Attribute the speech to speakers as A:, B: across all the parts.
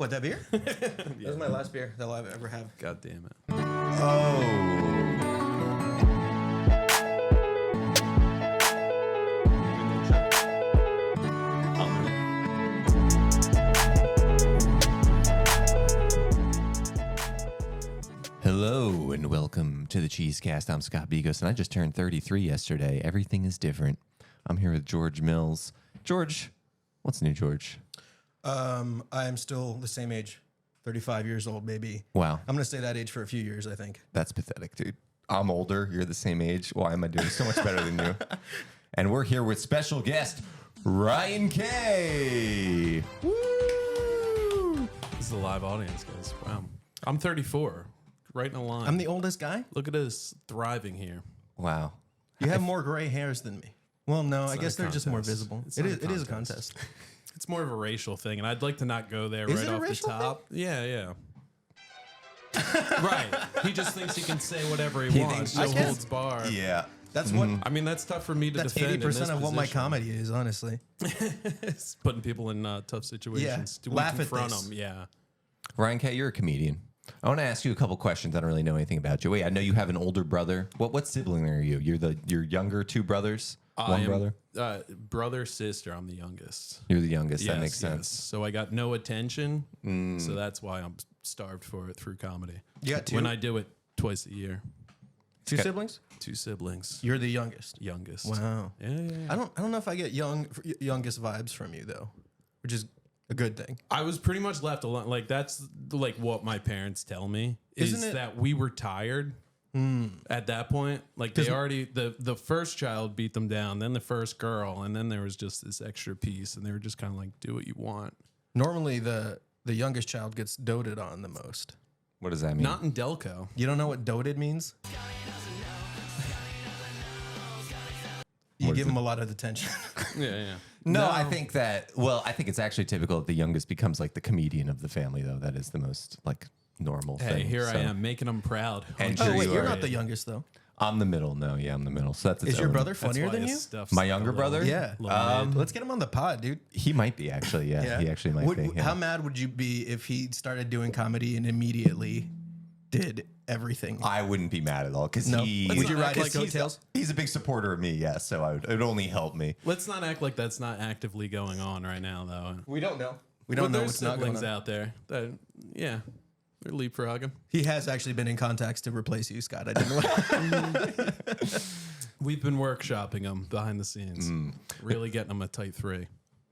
A: What, that beer? Yeah. That was my last beer that I'll ever have.
B: God damn it.
C: Oh. Hello and welcome to the Cheesecast. I'm Scott Bigos, and I just turned 33 yesterday. Everything is different. I'm here with George Mills. George, what's new, George?
A: I am still the same age, 35 years old, maybe.
C: Wow.
A: I'm going to stay that age for a few years, I think.
C: That's pathetic, dude. I'm older. You're the same age. Why am I doing so much better than you? And we're here with special guest, Ryan K.
B: Woo! This is a live audience, guys. Wow. I'm 34. Right in a line.
A: I'm the oldest guy.
B: Look at us thriving here.
C: Wow.
A: You have more gray hairs than me. Well, no, I guess they're just more
B: contest.
A: visible.
B: It's
A: It
B: not a
A: is a contest.
B: It's more of a racial thing, and I'd like to not go there
A: Is
B: right
A: it a
B: off the
A: racial
B: top. Yeah. Right. He just thinks he can say whatever he wants.
A: thinks-
B: No
A: I guess-
B: holds bar.
C: Yeah.
A: That's what.
B: I mean, that's tough for me to
A: That's
B: defend.
A: 80% of what my comedy is, honestly.
B: It's putting people in tough situations.
A: Yeah.
B: Do we
A: Laugh at
B: confront
A: this.
B: them? Yeah.
C: Ryan K., you're a comedian. I want to ask you a couple questions. I don't really know anything about you. Wait, I know you have an older brother. What sibling are you? You're younger two brothers? One brother?
B: Brother, sister. I'm the youngest.
C: You're the youngest.
B: Yes,
C: That makes sense.
B: yes. So I got no attention. So that's why I'm starved for it through comedy.
A: You got two?
B: When I do it twice a year.
A: Two siblings?
B: 2 siblings.
A: You're the youngest.
B: Youngest.
A: Wow.
B: Yeah.
A: I don't know if I get youngest vibes from you, though, which is a good thing.
B: I was pretty much left alone. Like, that's like what my parents tell me
A: Isn't
B: is
A: it-
B: that we were tired at that point. Like, they already, the first child beat them down, then the first girl, and then there was just this extra piece, and they were just kind of like, do what you want.
A: Normally, the youngest child gets doted on the most.
C: What does that mean?
B: Not in Delco.
A: You don't know what doted means? You
C: What is
A: give
C: it?
A: them a lot of attention.
B: Yeah.
C: No, I think I think it's actually typical that the youngest becomes like the comedian of the family, though. That is the most like normal
B: Hey,
C: thing.
B: here
C: So,
B: I am making them proud.
C: And
A: Oh,
C: sure
A: wait,
C: you
A: you're
C: are.
A: not the youngest, though.
C: I'm the middle. No, yeah, I'm the middle. So that's its
A: Is your
C: own-
A: brother
B: That's
A: funnier
B: why
A: than
B: his
A: you?
B: stuff's
C: My
B: a
C: younger
B: little-
C: brother?
A: Yeah.
B: Little mid.
A: Let's get him on the pod, dude.
C: He might be actually. Yeah, he actually might be. Yeah.
A: How mad would you be if he started doing comedy and immediately did everything?
C: I wouldn't be mad at all because
A: No.
C: he.
A: Would you ride his
C: because
A: coattails?
C: He's a big supporter of me. Yeah, so it would only help me.
B: Let's not act like that's not actively going on right now, though.
A: We don't know. We don't know
B: there's
A: what's not going
B: siblings
A: on.
B: out there that, yeah, they're leapfrogging.
A: He has actually been in contacts to replace you, Scott. I didn't know.
B: We've been workshopping them behind the scenes, really getting them a tight 3.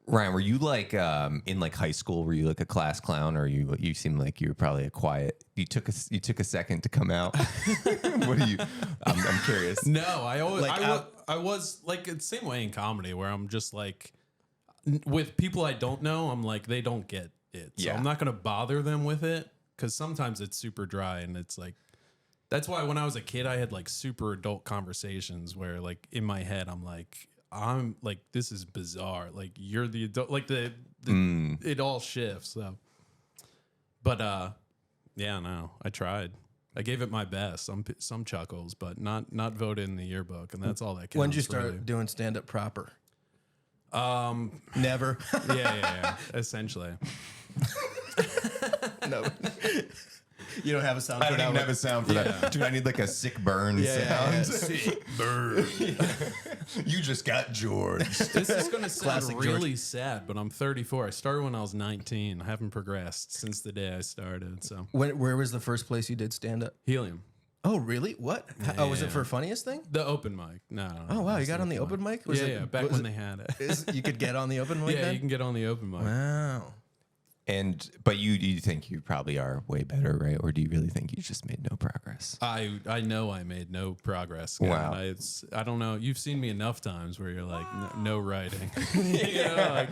C: Ryan, were you like in like high school? Were you like a class clown, or you seem like you were probably a quiet? You took a second to come out. What do you? I'm curious.
B: No, I always
A: Like
B: I was like the same way in comedy where I'm just like with people I don't know, I'm like they don't get it, so
C: Yeah.
B: I'm not gonna bother them with it because sometimes it's super dry and it's like that's why when I was a kid I had like super adult conversations where like in my head I'm like this is bizarre, like you're the adult, like the it all shifts. So, but yeah, no, I tried. I gave it my best. Some chuckles, but not voted in the yearbook, and that's all that counts.
A: When did you start
B: really.
A: doing stand-up proper? Never.
B: Yeah. Essentially,
A: No. You don't have a sound
C: I
A: for
C: don't
A: that
C: even
A: one.
C: have a sound for that. Dude, I need like a sick burn sound.
A: Sick
B: burn.
C: You just got George.
B: This is going to sound
A: Classic
B: really sad, but I'm 34. I started when I was 19. I haven't progressed since the day I started. So
A: Where was the first place you did stand-up?
B: Helium,
A: Oh, really? What? Oh, was it
B: Yeah.
A: for funniest thing?
B: the open mic. No.
A: Oh, wow. You got on the open mic? Was
B: Yeah,
A: it-
B: yeah. Back
A: was
B: when
A: it-
B: they had it.
A: You could get on the open mic
B: Yeah,
A: then?
B: you can get on the open mic.
A: Wow.
C: But you think you probably are way better, right? Or do you really think you just made no progress?
B: I know I made no progress.
C: Wow.
B: I don't know. You've seen me enough times where you're like, no writing. You know,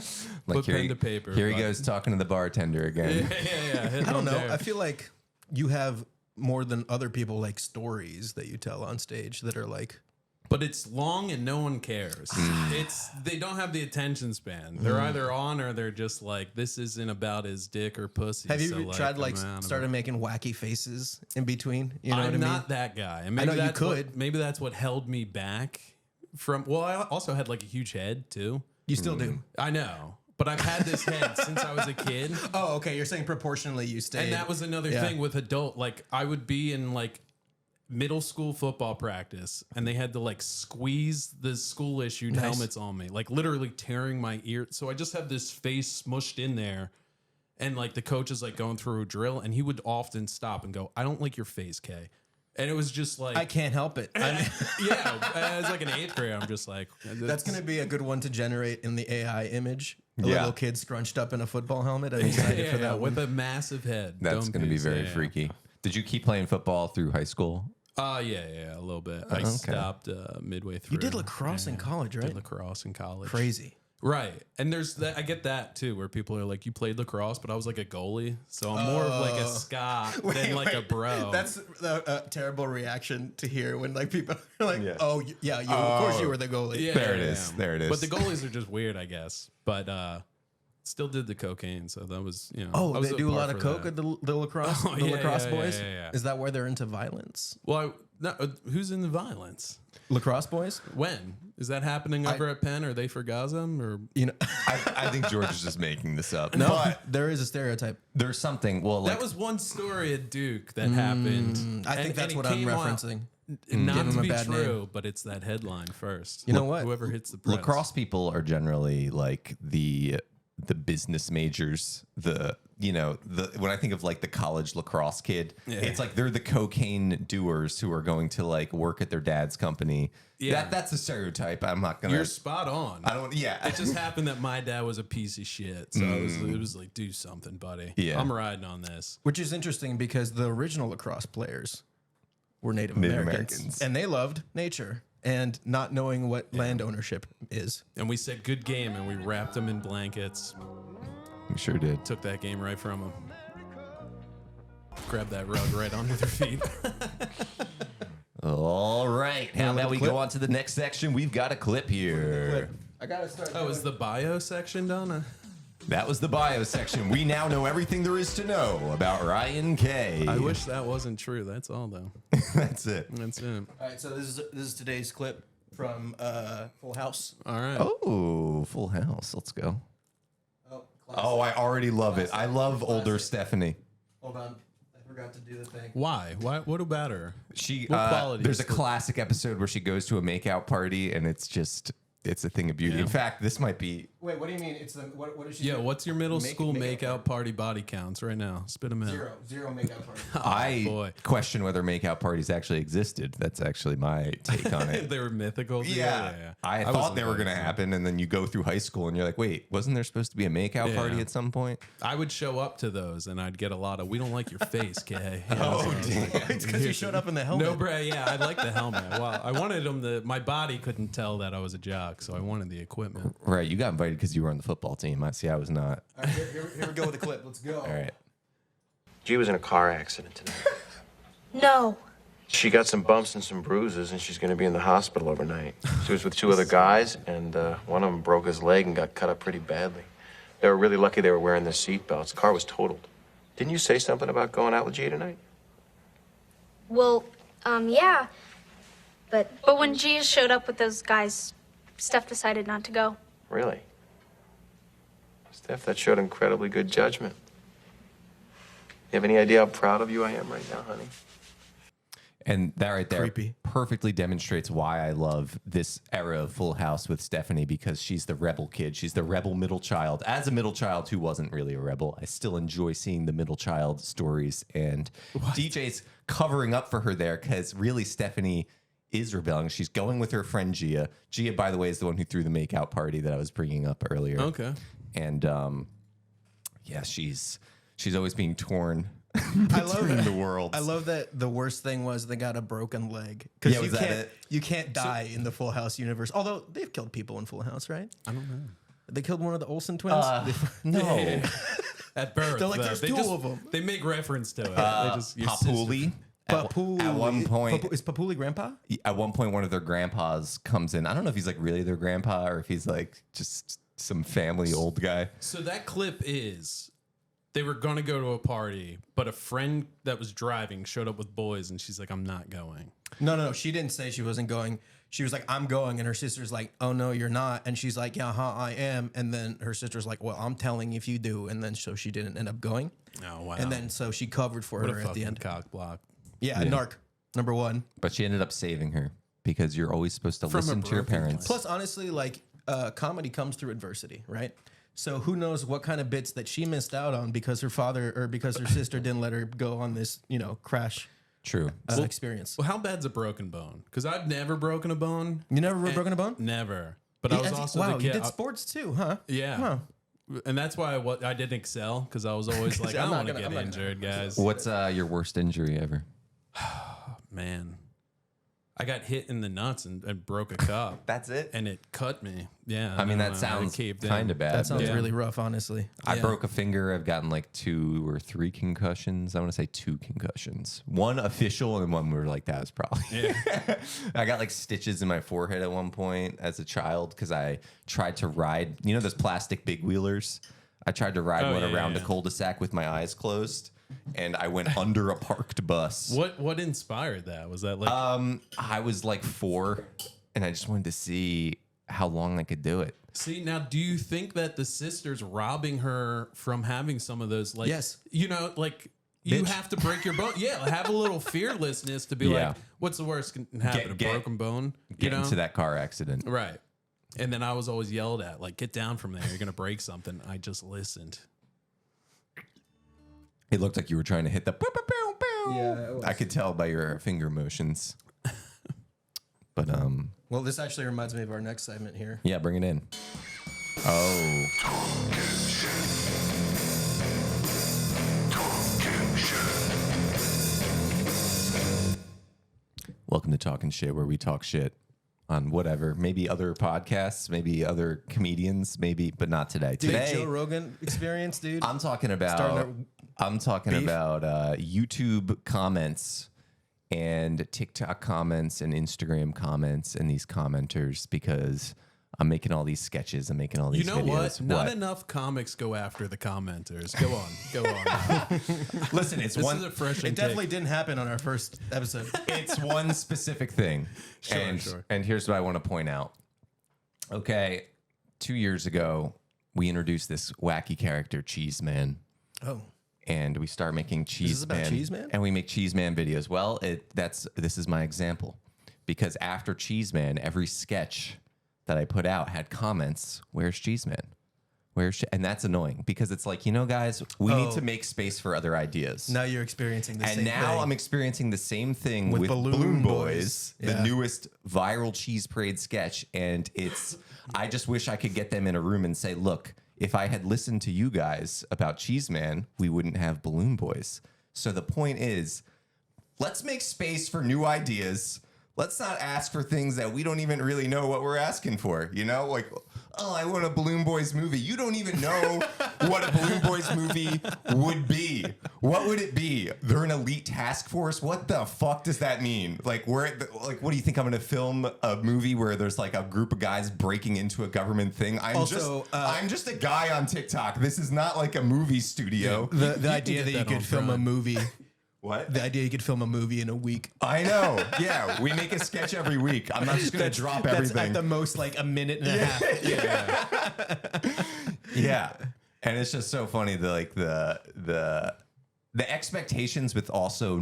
B: put
C: here
B: pen to paper.
C: Here he
B: but-
C: goes talking to the bartender again.
B: Yeah. hitting
A: I don't
B: them
A: know.
B: there.
A: I feel like you have more than other people like stories that you tell on stage that are like,
B: But it's long and no one cares. They don't have the attention span. They're either on or they're just like, this isn't about his dick or pussy.
A: have you
B: so,
A: tried like
B: I'm out of
A: started
B: it.
A: making wacky faces in between? You know
B: I'm
A: what I mean?
B: not that guy. And maybe
A: know you
B: that's what-
A: could.
B: maybe that's what held me back from. Well, I also had like a huge head too.
A: You still do.
B: I know, but I've had this head since I was a kid.
A: Oh, okay. You're saying proportionally you stayed.
B: And that was another thing with adult. Like I would be in like middle school football practice and they had to like squeeze the school issued helmets on me, like literally tearing my ear. So I just have this face smushed in there. And like the coach is like going through a drill and he would often stop and go, I don't like your face, Kay. And it was just like,
A: I can't help it.
B: yeah, as like an 8th grader, I'm just like,
A: That's going to be a good one to generate in the AI image. A little kid scrunched up in a football helmet. I'm excited for that one.
B: with a massive head.
C: That's going to be very freaky. Did you keep playing football through high school?
B: Yeah, a little bit. I stopped midway through.
A: You did lacrosse in college, right?
B: Did lacrosse in college.
A: Crazy.
B: Right. And there's that. I get that too, where people are like, you played lacrosse, but I was like a goalie. So I'm more of like a Scott than like a bro.
A: That's a terrible reaction to hear when like people are like, oh, yeah, you, of course you were the goalie.
B: Yeah,
C: There it is. There it is.
B: But the goalies are just weird, I guess. But still did the cocaine. So that was, I
A: Oh,
B: was
A: they do a lot
B: par
A: of
B: for
A: coke
B: that.
A: at the lacrosse,
B: Oh,
A: the
B: yeah,
A: lacrosse
B: yeah,
A: boys?
B: yeah.
A: Is that why they're into violence?
B: Well, who's in the violence?
A: Lacrosse boys?
B: When? Is that happening over at Penn? Are they for Gazam? Or
A: You know,
C: I think George is just making this up.
A: no,
C: But
A: there is a stereotype.
C: there's something. Well, like
B: that was one story at Duke that happened.
A: I think that's
B: it
A: what I'm
B: came out-
A: referencing.
B: Not
A: Give
B: to
A: him a
B: be
A: bad
B: true, but it's that headline first.
A: You know what?
B: Whoever hits the press.
C: lacrosse people are generally like the business majors, when I think of like the college lacrosse kid, it's like they're the cocaine doers who are going to like work at their dad's company.
B: Yeah.
C: That's a stereotype. I'm not gonna.
B: You're spot on.
C: I don't. Yeah.
B: It just happened that my dad was a piece of shit, so it was like, do something, buddy.
C: Yeah.
B: I'm riding on this.
A: Which is interesting because the original lacrosse players were Native
C: Native
A: Americans.
C: Americans.
A: And they loved nature and not knowing what land ownership is.
B: And we said good game, and we wrapped them in blankets.
C: We sure did.
B: Took that game right from them. Grabbed that rug right under their feet.
C: All right. How about we
A: clip?
C: go on to the next section? We've got a clip here.
A: I gotta start.
B: Oh, is the bio section done?
C: That was the bio section. We now know everything there is to know about Ryan K.
B: I wish that wasn't true. That's all, though.
C: That's it.
B: That's it.
A: All right, so this is today's clip from Full House.
B: All right.
C: Oh, Full House. Let's go.
A: Oh,
C: Oh, I already love it. I love older Stephanie.
A: Hold on, I forgot to do the thing.
B: Why? What about her?
C: She
B: What qualities?
C: there's a classic episode where she goes to a makeout party and it's a thing of beauty. In fact, this might be
A: Wait, what do you mean? It's the what is she?
B: Yeah,
A: do?
B: what's your middle school
A: makeout
B: makeout party body counts right now? Spit them in.
A: Zero makeout party.
C: I
B: boy.
C: question whether makeout parties actually existed. That's actually my take on it.
B: They were mythical.
C: Yeah. I thought
B: wasn't
C: they were going to
B: invited.
C: happen, and then you go through high school, and you're like, wait, wasn't there supposed to be a makeout party
B: Yeah.
C: at some point?
B: I would show up to those, and I'd get a lot of, we don't like your face, Kay.
A: It's because you showed up in the helmet.
B: No, bro. Yeah, I like the helmet. Well, I wanted them to. My body couldn't tell that I was a jock, so I wanted the equipment.
C: Right, you got invited because you were on the football team. I was not.
A: All right, here we go with the clip. Let's go.
C: All right.
D: G was in a car accident today.
E: No.
D: She got some bumps and some bruises, and she's going to be in the hospital overnight. She was with two other guys, and one of them broke his leg and got cut up pretty badly. They were really lucky they were wearing their seatbelts. The car was totaled. Didn't you say something about going out with G tonight?
E: Well, yeah. But when Gia showed up with those guys, Steph decided not to go.
D: Really? Steph, that showed incredibly good judgment. You have any idea how proud of you I am right now, honey?
C: And that right there
A: Creepy.
C: perfectly demonstrates why I love this era of Full House with Stephanie, because she's the rebel kid. She's the rebel middle child. As a middle child who wasn't really a rebel, I still enjoy seeing the middle child stories. And DJ's covering up for her there because really Stephanie is rebelling. She's going with her friend Gia. Gia, by the way, is the one who threw the makeout party that I was bringing up earlier.
B: Okay.
C: And yeah, she's always being torn.
A: I love
C: between
A: it.
C: the worlds.
A: I love that the worst thing was they got a broken leg. Because
C: Yeah, was that it?
A: you can't die in the Full House universe. Although they've killed people in Full House, right?
B: I don't know.
A: They killed one of the Olsen twins.
C: No.
B: At birth,
A: They're like,
B: though.
A: there's
B: They
A: two
B: just-
A: of 'em.
B: They make reference to it. They just your
C: Papuli.
A: Papuli.
C: At one point,
A: Is Papuli grandpa?
C: at one point, one of their grandpas comes in. I don't know if he's like really their grandpa or if he's like just some family old guy.
B: So that clip is they were going to go to a party, but a friend that was driving showed up with boys, and she's like, I'm not going.
A: No. She didn't say she wasn't going. she was like, I'm going. And her sister's like, oh, no, you're not. And she's like, yeah, I am. And then her sister's like, well, I'm telling if you do. And then so she didn't end up going.
B: Oh, wow.
A: And then so she covered for
B: what
A: her
B: a
A: at the end.
B: cock block.
A: Yeah, Narc, number one.
C: But she ended up saving her because you're always supposed to
B: From a
C: listen to your
B: broken
C: parents.
A: Plus, honestly, like comedy comes through adversity, right? So who knows what kind of bits that she missed out on because her father or because her sister didn't let her go on this, crash
C: True.
A: experience.
B: Well, how bad's a broken bone? Because I've never broken a bone.
A: You never broken a bone?
B: Never. But I was also
A: wow,
B: the kid.
A: you did sports too, huh?
B: Yeah.
A: Huh.
B: And that's why I didn't excel because I was always like, I
A: I'm
B: don't
A: not
B: want to
A: gonna-
B: get
A: I'm not gonna-
B: injured, guys.
C: What's your worst injury ever?
B: Man, I got hit in the nuts and broke a cup.
C: That's it.
B: And it cut me. Yeah.
C: I mean,
B: don't
C: that
B: know,
C: sounds
B: it caved in.
C: kind of bad.
A: That sounds
B: Yeah.
A: really rough, honestly.
C: I
B: Yeah.
C: broke a finger. I've gotten like 2 or 3 concussions. I want to say 2 concussions. One official and one we were like, that was probably.
B: Yeah.
C: I got like stitches in my forehead at one point as a child because I tried to ride, those plastic big wheelers? I tried to ride one around a cul-de-sac with my eyes closed, and I went under a parked bus.
B: What inspired that? Was that like
C: I was like 4, and I just wanted to see how long I could do it.
B: See, now do you think that the sister's robbing her from having some of those like
A: Yes.
B: you
A: Bitch.
B: have to break your bone. Yeah, have a little fearlessness to be
C: Yeah.
B: like, what's the worst can happen?
C: Get-
B: a broken bone?
C: Get into that car accident.
B: Right. And then I was always yelled at, like, get down from there. You're gonna break something. I just listened.
C: It looked like you were trying to hit the. Bow, bow, bow, bow.
A: Yeah, it was.
C: I could tell by your finger motions. But
A: Well, this actually reminds me of our next segment here.
C: yeah, bring it in. Oh, welcome to Talking Shit, where we talk shit on whatever, maybe other podcasts, maybe other comedians, maybe, but not today.
A: Dude,
C: Today,
A: Joe Rogan experience, dude.
C: I'm talking about
A: Starting beef?
C: YouTube comments and TikTok comments and Instagram comments and these commenters because I'm making all these sketches. I'm making all these
B: You know
C: videos.
B: what? Not enough comics go after the commenters. Go on. Go on.
C: Listen, it's
B: This
C: one.
B: is a fresh
A: It definitely didn't happen on our first episode.
C: It's one specific thing.
B: Sure.
C: And here's what I want to point out. Okay, 2 years ago, we introduced this wacky character, Cheese Man.
A: Oh.
C: And we start making Cheese
A: this about
C: Man.
A: Cheese Man?
C: And we make Cheese Man videos. Well, this is my example. Because after Cheese Man, every sketch that I put out had comments, where's Cheese Man? And that's annoying because it's like, guys, we need to make space for other ideas.
A: Now you're experiencing the
C: And
A: same
C: now
A: thing.
C: I'm experiencing the same thing
A: With
C: with
A: Balloon
C: Balloon
A: Boys.
C: Boys, the
A: Yeah.
C: newest viral Cheese Parade sketch. And I just wish I could get them in a room and say, look, if I had listened to you guys about Cheese Man, we wouldn't have Balloon Boys. So the point is, let's make space for new ideas. Let's not ask for things that we don't even really know what we're asking for. Like, oh, I want a Balloon Boys movie. You don't even know what a Balloon Boys movie would be. What would it be? They're an elite task force? What the fuck does that mean? Like, what do you think I'm going to film a movie where there's like a group of guys breaking into a government thing? I'm just a guy on TikTok. This is not like a movie studio.
A: the idea that you could film a movie.
C: What?
A: The idea you could film a movie in a week.
C: I know. Yeah, we make a sketch every week. I'm not just going to drop
A: That's
C: everything.
A: at the most like a minute and a half.
C: Yeah, and it's just so funny the expectations with also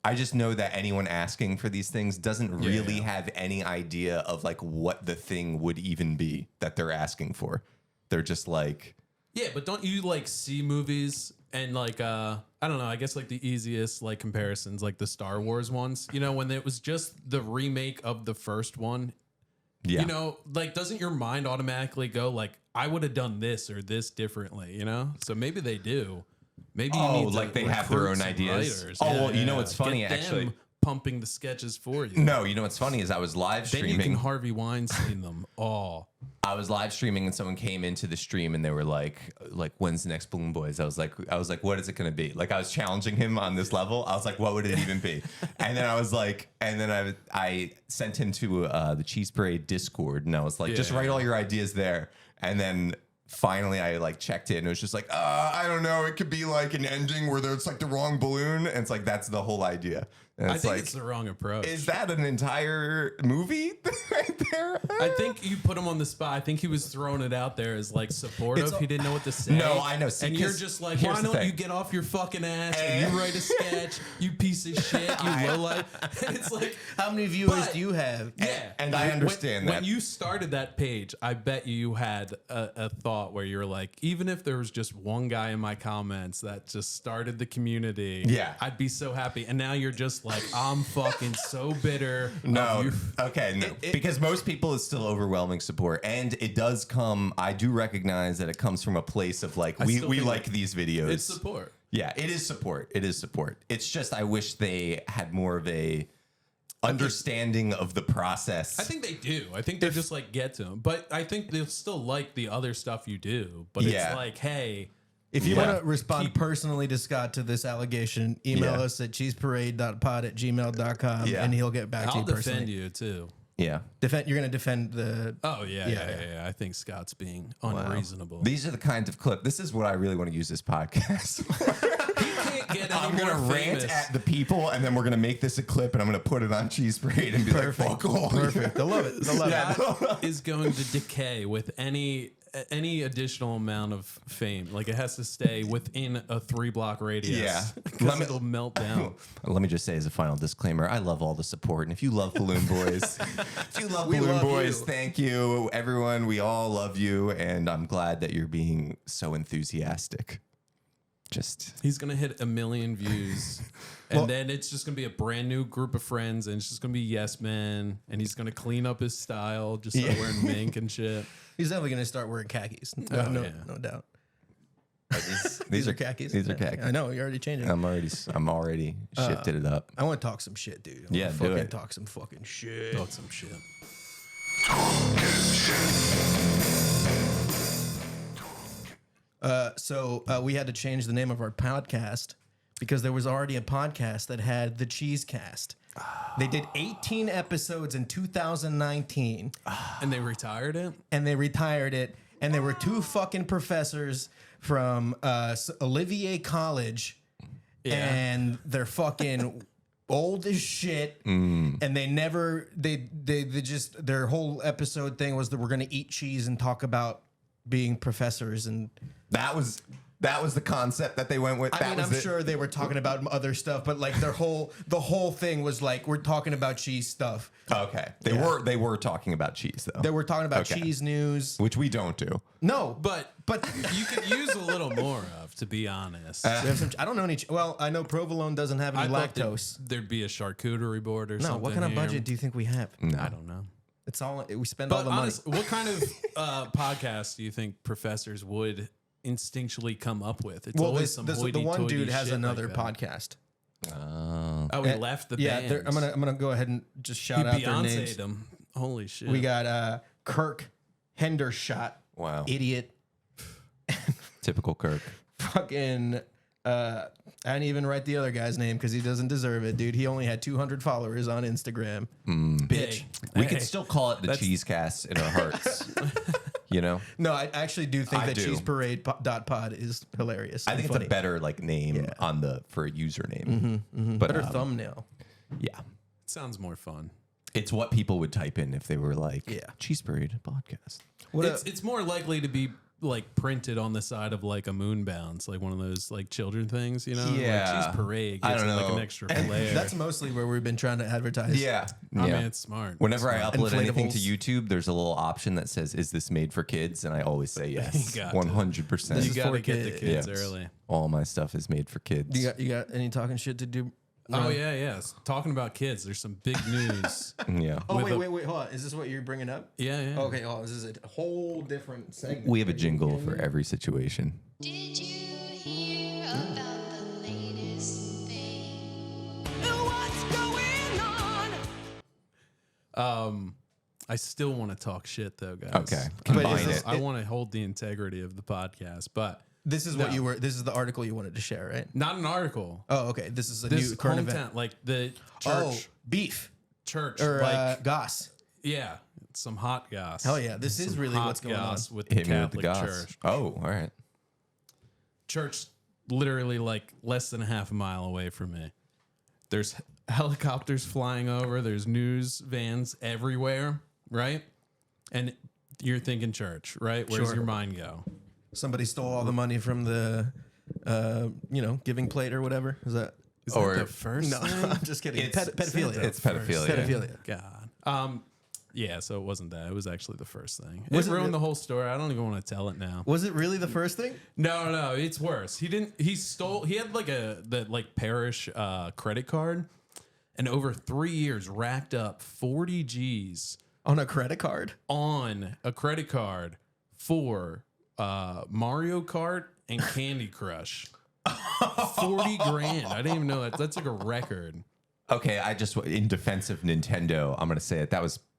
C: I just know that anyone asking for these things doesn't really have any idea of like what the thing would even be that they're asking for. They're just like,
B: Yeah, but don't you like see movies and like I don't know, I guess like the easiest like comparisons, like the Star Wars ones, when it was just the remake of the first one,
C: yeah,
B: like doesn't your mind automatically go like, I would have done this or this differently, So maybe they do. Maybe you need
C: like
B: to
C: they have their
B: recruit
C: own
B: some
C: ideas.
B: writers.
C: Oh, well, what's funny,
B: Get them
C: actually?
B: pumping the sketches for you.
C: No, what's funny is I was live
B: Then you
C: streaming.
B: can Harvey Weinstein them all.
C: I was live streaming and someone came into the stream and they were like, when's the next Balloon Boys? I was like, what is it going to be? Like I was challenging him on this level. I was like, what would it even be? And then I was like, I sent him to the Cheese Parade Discord and I was like, just write all your ideas there. And then finally I like checked it and it was just like, I don't know. It could be like an ending where there's like the wrong balloon. And it's like, that's the whole idea. And
B: I think it's the wrong approach.
C: Is that an entire movie right there?
B: I think you put him on the spot. I think he was throwing it out there as like supportive. He didn't know what to say.
C: No, I know. See,
B: and you're
C: 'cause
B: just like,
C: here's
B: why
C: the
B: don't
C: thing.
B: you get off your fucking ass and you write a sketch, you piece of shit, you lowlife. And it's like,
A: How many viewers
B: But-
A: do you have?
B: yeah.
C: And I understand
B: when
C: that.
B: you started that page, I bet you had a thought where you're like, even if there was just one guy in my comments that just started the community,
C: Yeah.
B: I'd be so happy. And now you're just like, I'm fucking so bitter.
C: No,
B: of you.
C: okay, no. Because most people it's still overwhelming support, and it does come. I do recognize that it comes from a place of like we
B: still think
C: like these videos.
B: It's support.
C: Yeah, it is support. It is support. It's just I wish they had more of a understanding of the process.
B: I think they do. I think they're just like, get to them. But I think they'll still like the other stuff you do. But
C: Yeah.
B: it's like, hey,
A: If you
C: Yeah.
A: want to respond personally to Scott to this allegation, email
C: Yeah.
A: us at CheeseParade.Pod@gmail.com
C: Yeah.
A: and he'll get back to
B: I'll
A: you
B: defend
A: personally.
B: you too.
C: Yeah.
A: You're going to defend the.
B: Oh, yeah. I think Scott's being unreasonable.
C: These are the kinds of clip. This is what I really want to use this podcast.
B: You can't get any
C: I'm
B: more
C: gonna rant
B: famous.
C: at the people, and then we're gonna make this a clip, and I'm gonna put it on Cheese Parade and be like, "Fuck all."
A: Perfect. They'll love it. They'll love it.
B: Scott is going to decay with any additional amount of fame. Like it has to stay within a 3-block radius.
C: Yeah.
B: Because it'll melt down.
C: Let me just say as a final disclaimer, I love all the support. And if you love Balloon Boys,
A: We love
C: Boys,
A: you.
C: thank you. Everyone, we all love you. And I'm glad that you're being so enthusiastic. Just
B: He's gonna hit 1 million views, and then it's just gonna be a brand new group of friends, and it's just gonna be yes men, and he's gonna clean up his style, just start wearing mink and shit.
A: He's definitely going to start wearing khakis. No,
B: Oh,
A: no,
B: yeah.
A: no doubt.
C: these
A: are khakis.
C: These are khakis.
A: I know. You're already changing.
C: I'm already shifted it up.
A: I want to talk some shit, dude. I
C: Yeah,
A: wanna
C: do
A: fucking
C: it.
A: talk some fucking shit.
B: Talk some shit.
A: So we had to change the name of our podcast because there was already a podcast that had the Cheese Cast. They did 18 episodes in 2019
B: And they retired it.
A: and they retired it. And there were two fucking professors from Olivier College, and they're fucking old as shit. And they just their whole episode thing was that we're gonna eat cheese and talk about being professors. And
C: That was the concept that they went with.
A: I mean, I'm sure they were talking about other stuff, but like the whole thing was like we're talking about cheese stuff.
C: Okay, they were talking about cheese though.
A: They were talking about
C: Okay.
A: cheese news.
C: Which we don't do.
A: No,
B: But you could use a little more of, to be honest.
A: there's some, I don't know any. Well, I know provolone doesn't have any
B: thought
A: lactose.
B: there'd be a charcuterie board or
A: No,
B: something.
A: what kind of
B: here.
A: budget do you think we have?
B: I don't know.
A: It's all we spend all
B: But
A: the money.
B: honest, what kind of podcast do you think professors would instinctually come up with? It's
A: Well,
B: always some
A: the one
B: hoity-toity
A: dude has
B: shit
A: another
B: like that.
A: podcast.
B: Oh, he left the
A: Yeah,
B: band.
A: they're- I'm gonna go ahead and just
B: He
A: shout out their
B: Beyonce'd
A: names.
B: him. Holy shit.
A: We got Kirk Hendershot.
C: Wow.
A: Idiot.
C: Typical Kirk.
A: Fucking. I didn't even write the other guy's name because he doesn't deserve it, dude. He only had 200 followers on Instagram. Bitch.
C: We could still call it the Cheese Cast in our hearts. You know?
A: No, I actually do think
C: I
A: that
C: do.
A: CheeseParade.Pod is hilarious.
C: I
A: and
C: think
A: funny.
C: it's a better like name for a username. But
A: better thumbnail.
C: yeah.
B: Sounds more fun.
C: It's what people would type in if they were like,
A: Yeah.
C: Cheese Parade podcast.
B: It's more likely to be like printed on the side of like a moon bounce, like one of those like children things, you know?
C: Yeah.
B: Like Cheese Parade
C: I
B: gets
C: don't
B: like
C: know.
B: an extra flair.
A: That's mostly where we've been trying to advertise.
C: Yeah.
B: I mean, it's smart.
C: Whenever I upload anything to
A: Inflatables.
C: YouTube, there's a little option that says, "Is this made for kids?" And I always say yes,
B: You got to.
C: 100%.
A: This
B: You
A: is
B: got to
A: for
B: get the
A: kids.
B: kids early.
C: All my stuff is made for kids.
A: You got any talking shit to do?
B: Oh, yeah. Talking about kids, there's some big news.
C: Yeah.
A: Oh,
B: With
A: wait, hold on. Is this what you're bringing up?
B: Yeah.
A: Okay, hold on. This is a whole different segment.
C: We have a jingle for every situation.
F: Did you hear about the latest thing? What's going on?
B: I still want to talk shit though, guys.
C: Okay.
A: But
C: Combine
A: is this-
C: it.
B: I want to hold the integrity of the podcast, but
A: This is what
B: No.
A: you were. This is the article you wanted to share, right?
B: not an article.
A: Oh, okay. This is a
B: This
A: new current
B: hometown,
A: event.
B: like the
A: Oh,
B: church,
A: beef
B: or
A: or
B: like
A: goss.
B: yeah, some hot goss.
A: Hell yeah, this is
B: Some
A: really
B: hot
A: what's going on.
B: goss with the
C: Hit me with the
B: Catholic
C: goss.
B: Church.
C: Oh, all right.
B: Church, literally like less than a half a mile away from me. There's helicopters flying over. There's news vans everywhere, right? And you're thinking church, right? Where's your mind go?
A: Somebody stole all the money from the, giving plate or whatever. Is that
B: the first
A: No,
B: thing?
A: I'm just kidding.
C: It's
A: Pedophilia.
C: It's pedophilia.
A: Pedophilia.
B: God. Yeah, so it wasn't that. It was actually the first thing.
A: Was
B: It
A: it
B: ruined
A: re-
B: the whole story. I don't even want to tell it now.
A: Was it really the first thing?
B: No, it's worse. He had like the parish credit card, and over 3 years racked up 40 G's
A: On a credit card?
B: on a credit card for Mario Kart and Candy Crush. 40 grand. I didn't even know that. That's like a record.
C: Okay, in defense of Nintendo, I'm gonna say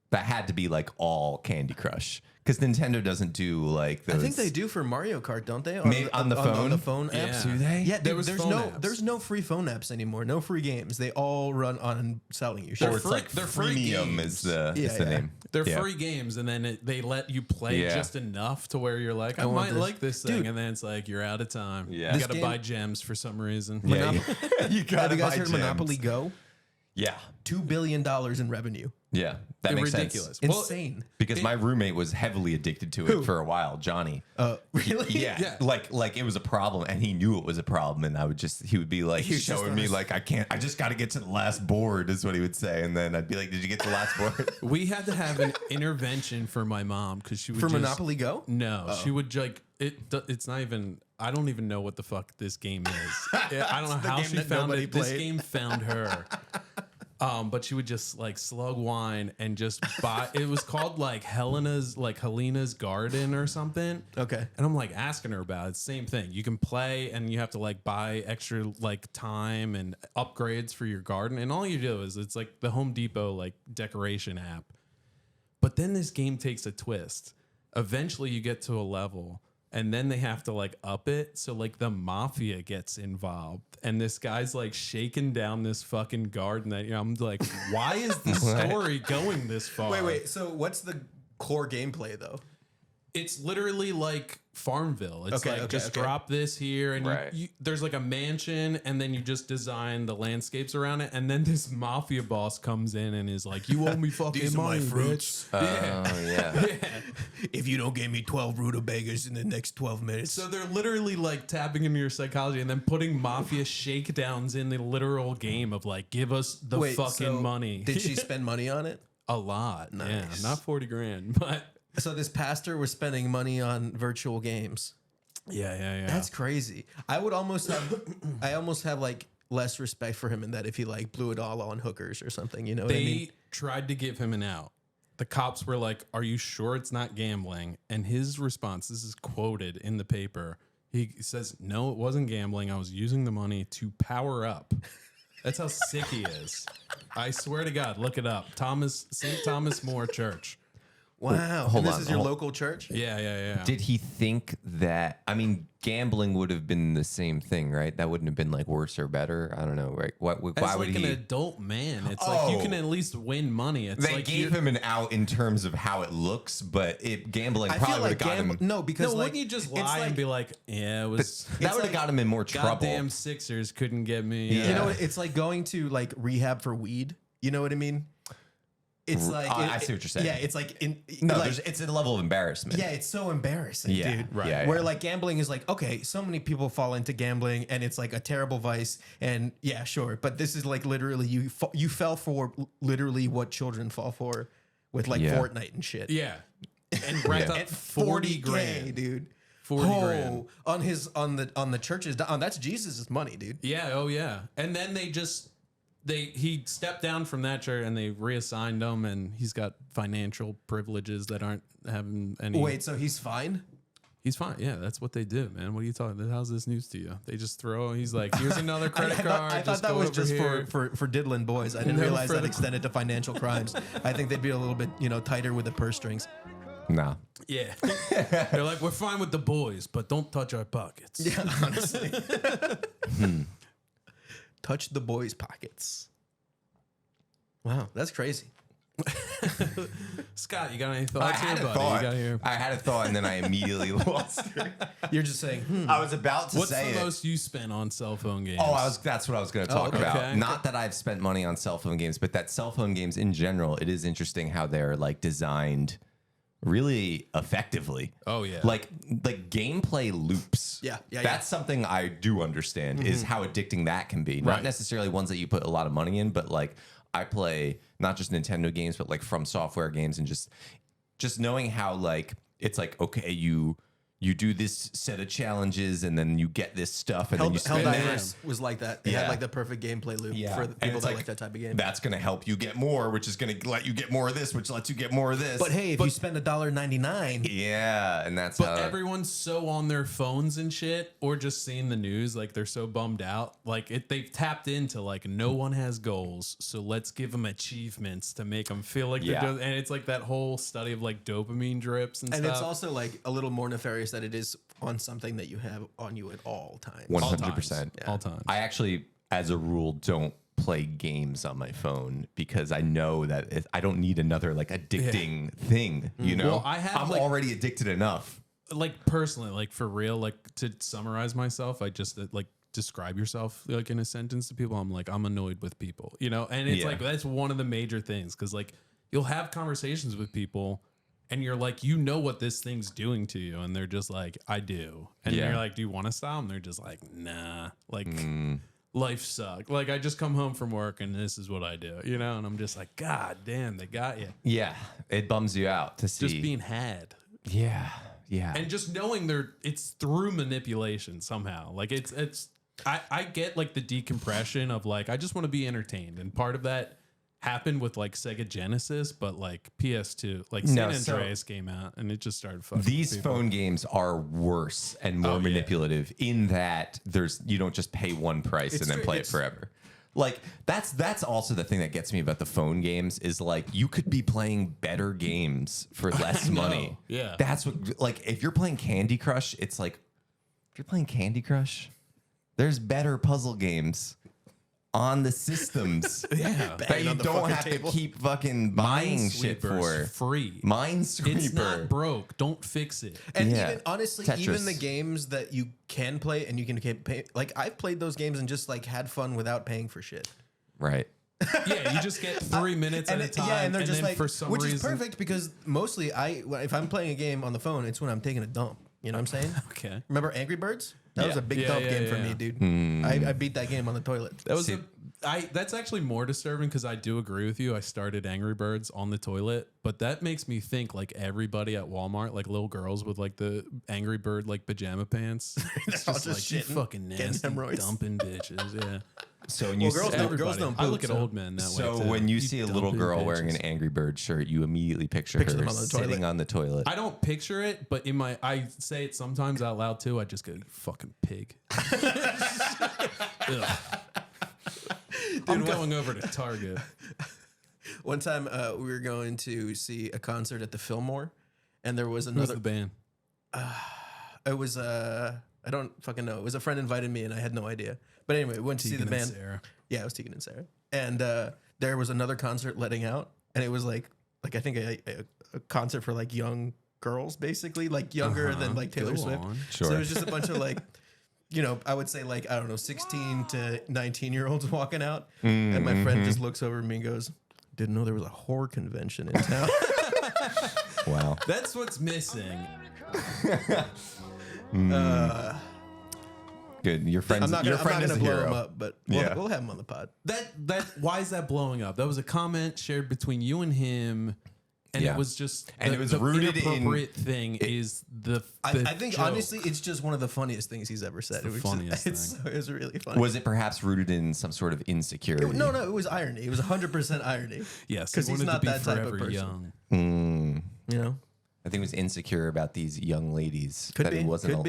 C: that had to be like all Candy Crush because Nintendo doesn't do like those.
A: I think they do for Mario Kart, don't they?
C: Maybe on the phone?
A: On the phone apps.
B: Yeah. Do they?
A: Yeah,
B: There
A: dude,
B: was
A: there's
B: phone
A: no
B: apps.
A: there's no free phone apps anymore. No free games. They all run on selling you shit.
C: Or it's like
B: They're free
C: freemium
B: games.
C: is the
A: Yeah.
C: name.
B: They're
C: Yeah.
B: free games, and then they let you play
C: Yeah.
B: just enough to where you're like, I
A: want
B: might
A: this.
B: like this thing,
A: Dude.
B: and then it's like you're out of time.
C: Yeah.
B: You
C: This
B: got to
A: game-
B: buy gems for some reason.
C: Yeah, you
A: Have you
C: gotta
A: guys
C: buy
A: heard
C: gems.
A: Monopoly Go?
C: Yeah,
A: $2 billion in revenue.
C: yeah, that makes
B: Ridiculous.
C: sense.
B: Well,
A: Insane.
C: Because my roommate was heavily addicted to it for a while, Johnny.
A: Really?
C: Yeah, like it was a problem, and he knew it was a problem, and he would be like
A: He was just
C: showing
A: on
C: me
A: his-
C: like I just got to get to the last board, is what he would say, and then I'd be like, did you get to the last board?
B: We had to have an intervention for my mom because she would
A: For
B: just,
A: Monopoly Go?
B: No, she would like it. It's not even. I don't even know what the fuck this game is. I don't know how
A: game
B: she
A: that
B: found
A: nobody
B: it. This
A: played.
B: game found her. But she would just like slug wine and just buy. It was called like Helena's Garden or something.
A: Okay.
B: And I'm like asking her about it. Same thing. You can play and you have to like buy extra like time and upgrades for your garden. And all you do is it's like the Home Depot like decoration app. But then this game takes a twist. Eventually you get to a level and then they have to like up it. So like the mafia gets involved and this guy's like shaking down this fucking garden that I'm like, why is the story going this far?
A: Wait. So what's the core gameplay though?
B: It's literally like Farmville. It's
A: Okay,
B: like
A: okay,
B: just
A: okay.
B: drop this here and
C: Right.
B: there's like a mansion and then you just design the landscapes around it and then this mafia boss comes in and is like, you owe me fucking
A: These are my
B: money,
A: fruits.
C: Oh yeah.
A: If you don't give me 12 rutabagas in the next 12 minutes.
B: So they're literally like tapping into your psychology and then putting mafia shakedowns in the literal game of like, give us the fucking
A: so
B: money.
A: Did she spend money on it?
B: A lot.
A: Nice.
B: Yeah, not 40 grand, but
A: So this pastor was spending money on virtual games.
B: yeah.
A: That's crazy. I almost have like less respect for him in that if he like blew it all on hookers or something, you know what I
B: They
A: mean?
B: tried to give him an out. The cops were like, "Are you sure it's not gambling?" And his response, this is quoted in the paper. He says, "No, it wasn't gambling. I was using the money to power up." That's how sick he is. I swear to God, look it up. St. Thomas More Church.
A: Wow.
C: Hold
A: And this
C: on,
A: is your
C: hold-
A: local church?
B: Yeah.
C: Did he think that? I mean, gambling would have been the same thing, right? That wouldn't have been like worse or better. I don't know, right? Why
B: As
C: would
B: like an
C: he?
B: adult man, it's like you
C: Oh.
B: can at least win money. It's
C: They
B: like
C: gave him an out in terms of how it looks, but gambling
A: I
C: probably
A: feel
C: would
A: like
C: have got him.
A: no, because
B: No,
A: like
B: wouldn't you just
A: it's
B: lie
A: like,
B: and be like, "Yeah, it was."
C: That would have got him in more trouble.
B: Goddamn Sixers couldn't get me.
C: Yeah.
A: you know what? It's like going to like rehab for weed. You know what I mean? It's like
C: I see what you're saying.
A: Yeah, it's like
C: No,
A: like,
C: it's a level of embarrassment.
A: yeah, it's so embarrassing,
C: Yeah,
A: dude.
C: right. Yeah,
A: Where
C: yeah.
A: like gambling is like, okay, so many people fall into gambling and it's like a terrible vice. And yeah, sure. But this is like literally you fell for literally what children fall for with like
C: Yeah.
A: Fortnite and shit.
B: Yeah. And racked up
A: At
B: 40
A: 40K,
B: grand.
A: dude.
B: 40 grand.
A: On his on the church's that's Jesus' money, dude.
B: Yeah, oh yeah. And then he stepped down from that church and they reassigned him and he's got financial privileges that aren't having any.
A: Wait, so he's fine?
B: He's fine. Yeah, that's what they do, man. What are you talking? How's this news to you? They just he's like, here's another credit card.
A: I thought that
B: go
A: was
B: over
A: just
B: here.
A: for diddling boys. I didn't
B: No,
A: realize
B: for
A: that
B: the-
A: extended to financial crimes. I think they'd be a little bit, tighter with the purse strings.
C: No.
B: Yeah. They're like, we're fine with the boys, but don't touch our pockets.
A: Yeah, honestly. Touch the boys' pockets. Wow, that's crazy.
B: Scott, you got any
C: I
B: thoughts
C: had
B: here,
C: a
B: buddy?
C: thought.
B: You got here.
C: I had a thought, and then I immediately lost it.
A: You're just saying,
C: I was about to
B: What's
C: say
B: the
C: it.
B: most you spent on cell phone games?
C: Oh, that's what I was going to talk
B: okay.
C: about.
B: Okay.
C: Not that I've spent money on cell phone games, but that cell phone games in general, it is interesting how they're like designed really effectively.
B: Oh, yeah.
C: Like gameplay loops.
A: Yeah,
C: That's something I do understand is how addicting that can be. Not
B: Right.
C: necessarily ones that you put a lot of money in, but like I play not just Nintendo games, but like From Software games, and just knowing how like it's like, okay, you do this set of challenges and then you get this stuff and then you spend that.
A: Helldivers was like that. It
C: Yeah.
A: had like the perfect gameplay loop for the
C: And
A: people
C: it's
A: that like that type of game.
C: That's going to help you get more, which is going to let you get more of this, which lets you get more of this.
A: But hey, if you spend $1.99,
C: yeah, and that's
B: But
C: how
B: everyone's so on their phones and shit, or just seeing the news, like they're so bummed out. Like they've tapped into like no one has goals, so let's give them achievements to make them feel like
C: Yeah.
B: they're doing. And it's like that whole study of like dopamine drips and
A: and
B: stuff.
A: it's also like a little more nefarious that it is on something that you have on you at all times.
C: 100%.
B: all times.
C: I actually, as a rule, don't play games on my phone because I know that I don't need another like addicting thing. You know,
B: Well, I have,
C: I'm
B: like-
C: already addicted enough.
B: Like personally, like for real, like to summarize myself, I just like describe yourself like in a sentence to people. I'm like, I'm annoyed with people, you know, and it's
C: Yeah.
B: like that's one of the major things because like you'll have conversations with people. And you're like, you know what this thing's doing to you, and they're just like, I do. And
C: Yeah.
B: you're like, do you want to stop? And they're just like, nah. Like, life sucks. Like, I just come home from work, and this is what I do, you know. And I'm just like, God damn, they got you.
C: Yeah, it bums you out to see.
B: Just being had,
C: yeah.
B: and just knowing it's through manipulation somehow. Like, I get like the decompression of like, I just want to be entertained, and part of that happened with like Sega Genesis, but like PS2, like San Andreas came out and it just started fucking
C: These
B: people.
C: phone games are worse and more manipulative in that you don't just pay one price and then play it forever. Like that's also the thing that gets me about the phone games is like you could be playing better games for less money.
B: Yeah.
C: That's what like if you're playing Candy Crush, it's like if you're playing Candy Crush, there's better puzzle games on the systems that you don't have to keep fucking buying shit
B: Minesweeper's
C: for.
B: free.
C: Minesweeper.
B: It's not broke. Don't fix it.
A: And
C: Yeah.
A: even honestly,
C: Tetris.
A: even the games that you can play and you can pay, like I've played those games and just like had fun without paying for shit.
C: Right.
B: Yeah, you just get 3 minutes at a time.
A: Yeah, and they're just
B: then
A: like,
B: for some
A: which
B: reason,
A: is perfect because mostly if I'm playing a game on the phone, it's when I'm taking a dump. You know what I'm saying?
B: Okay.
A: Remember Angry Birds? That was a big
B: Yeah,
A: dump
B: yeah,
A: game for
B: yeah.
A: me, dude. I beat that game on the toilet.
B: That was that's actually more disturbing because I do agree with you. I started Angry Birds on the toilet, but that makes me think like everybody at Walmart, like little girls with like the Angry Bird like pajama pants. It's
A: all
B: just
A: just
B: like you
A: shitting,
B: fucking
A: getting
B: nasty
A: hemorrhoids.
B: dumping bitches. Yeah.
C: So when you
A: Well,
C: see,
A: girls don't
B: I
A: poop,
B: look at
A: so-
B: old men that way.
C: so
B: too.
C: when you see a little
B: dumping
C: girl wearing
B: bitches.
C: an Angry Bird shirt, you immediately picture
A: Picture
C: her
A: them on the
C: sitting
A: toilet.
C: on the toilet.
B: I don't picture it, but I say it sometimes out loud too. I just go, "You fucking pig." Ugh. I'm going over to Target.
A: One time we were going to see a concert at the Fillmore, and there was
B: Who's
A: another.
B: the band?
A: It was I don't fucking know. It was a friend invited me, and I had no idea. But anyway, we went to see the
B: Tegan and
A: band.
B: Sarah.
A: Yeah, it was Tegan and Sarah, and there was another concert letting out, and it was like I think a concert for like young girls, basically like younger than like Taylor
B: Go
A: Swift.
B: on.
A: So it was just a bunch of like. You know, I would say like, I don't know, 16 to 19-year-olds walking out. And my friend just looks over at me and goes, didn't know there was a whore convention in town.
C: Wow.
B: That's what's missing.
C: Good. Your friend
A: I'm not
C: your
A: gonna,
C: friend is a
A: blow him
C: hero.
A: up, but
C: Yeah.
A: we'll have him on the pod.
B: Why is that blowing up? That was a comment shared between you and him. And
C: Yeah.
B: it was just
C: And it was rooted in-
B: inappropriate thing is the
A: I think
B: joke.
A: honestly, it's just one of the funniest things he's ever said.
B: the
A: It was
B: funniest
A: just, it was really funny.
C: Was it perhaps rooted in some sort of insecurity?
A: No, it was irony. It was 100% irony.
B: yes,
A: because
B: he
A: he's
B: wanted
A: not
B: to be
A: that type of
B: forever
A: person.
B: young.
A: You know,
C: I think he was insecure about these young ladies
A: Could
C: that
A: be,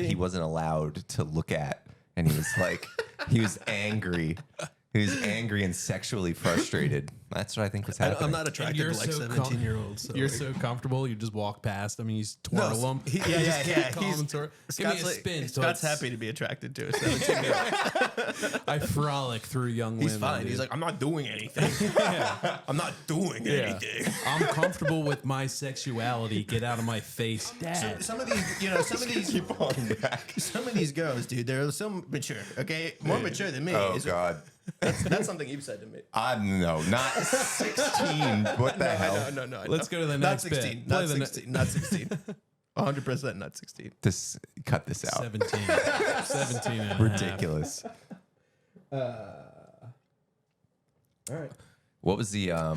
C: he wasn't allowed to look at, and he was like, he was angry. He who's angry and sexually frustrated. That's what I think was happening.
A: I'm not attracted to like 17-year-olds. So
B: You're
A: like,
B: so comfortable. You just walk past. I mean, he's twirl them.
A: yeah.
B: Give me a spin.
A: Scott's happy to be attracted to a 17-year-old.
B: I frolic through young women.
A: He's fine.
B: dude.
A: He's like, I'm not doing anything. I'm not doing anything.
B: I'm comfortable with my sexuality. Get out of my face, Dad.
A: Some of these,
C: Keep on back.
A: some of these girls, dude, they're so mature. Okay, more mature than me.
C: Oh God.
A: That's something you've said to me.
C: No, not 16. What the hell?
A: No.
B: Let's go to the
A: Not
B: next
A: 16.
B: bit.
A: Not
B: Play the
A: 16. Not 16. 100% not 16.
C: Cut this out.
B: 17. 17 and a half.
C: Ridiculous.
A: All right.
C: What was the I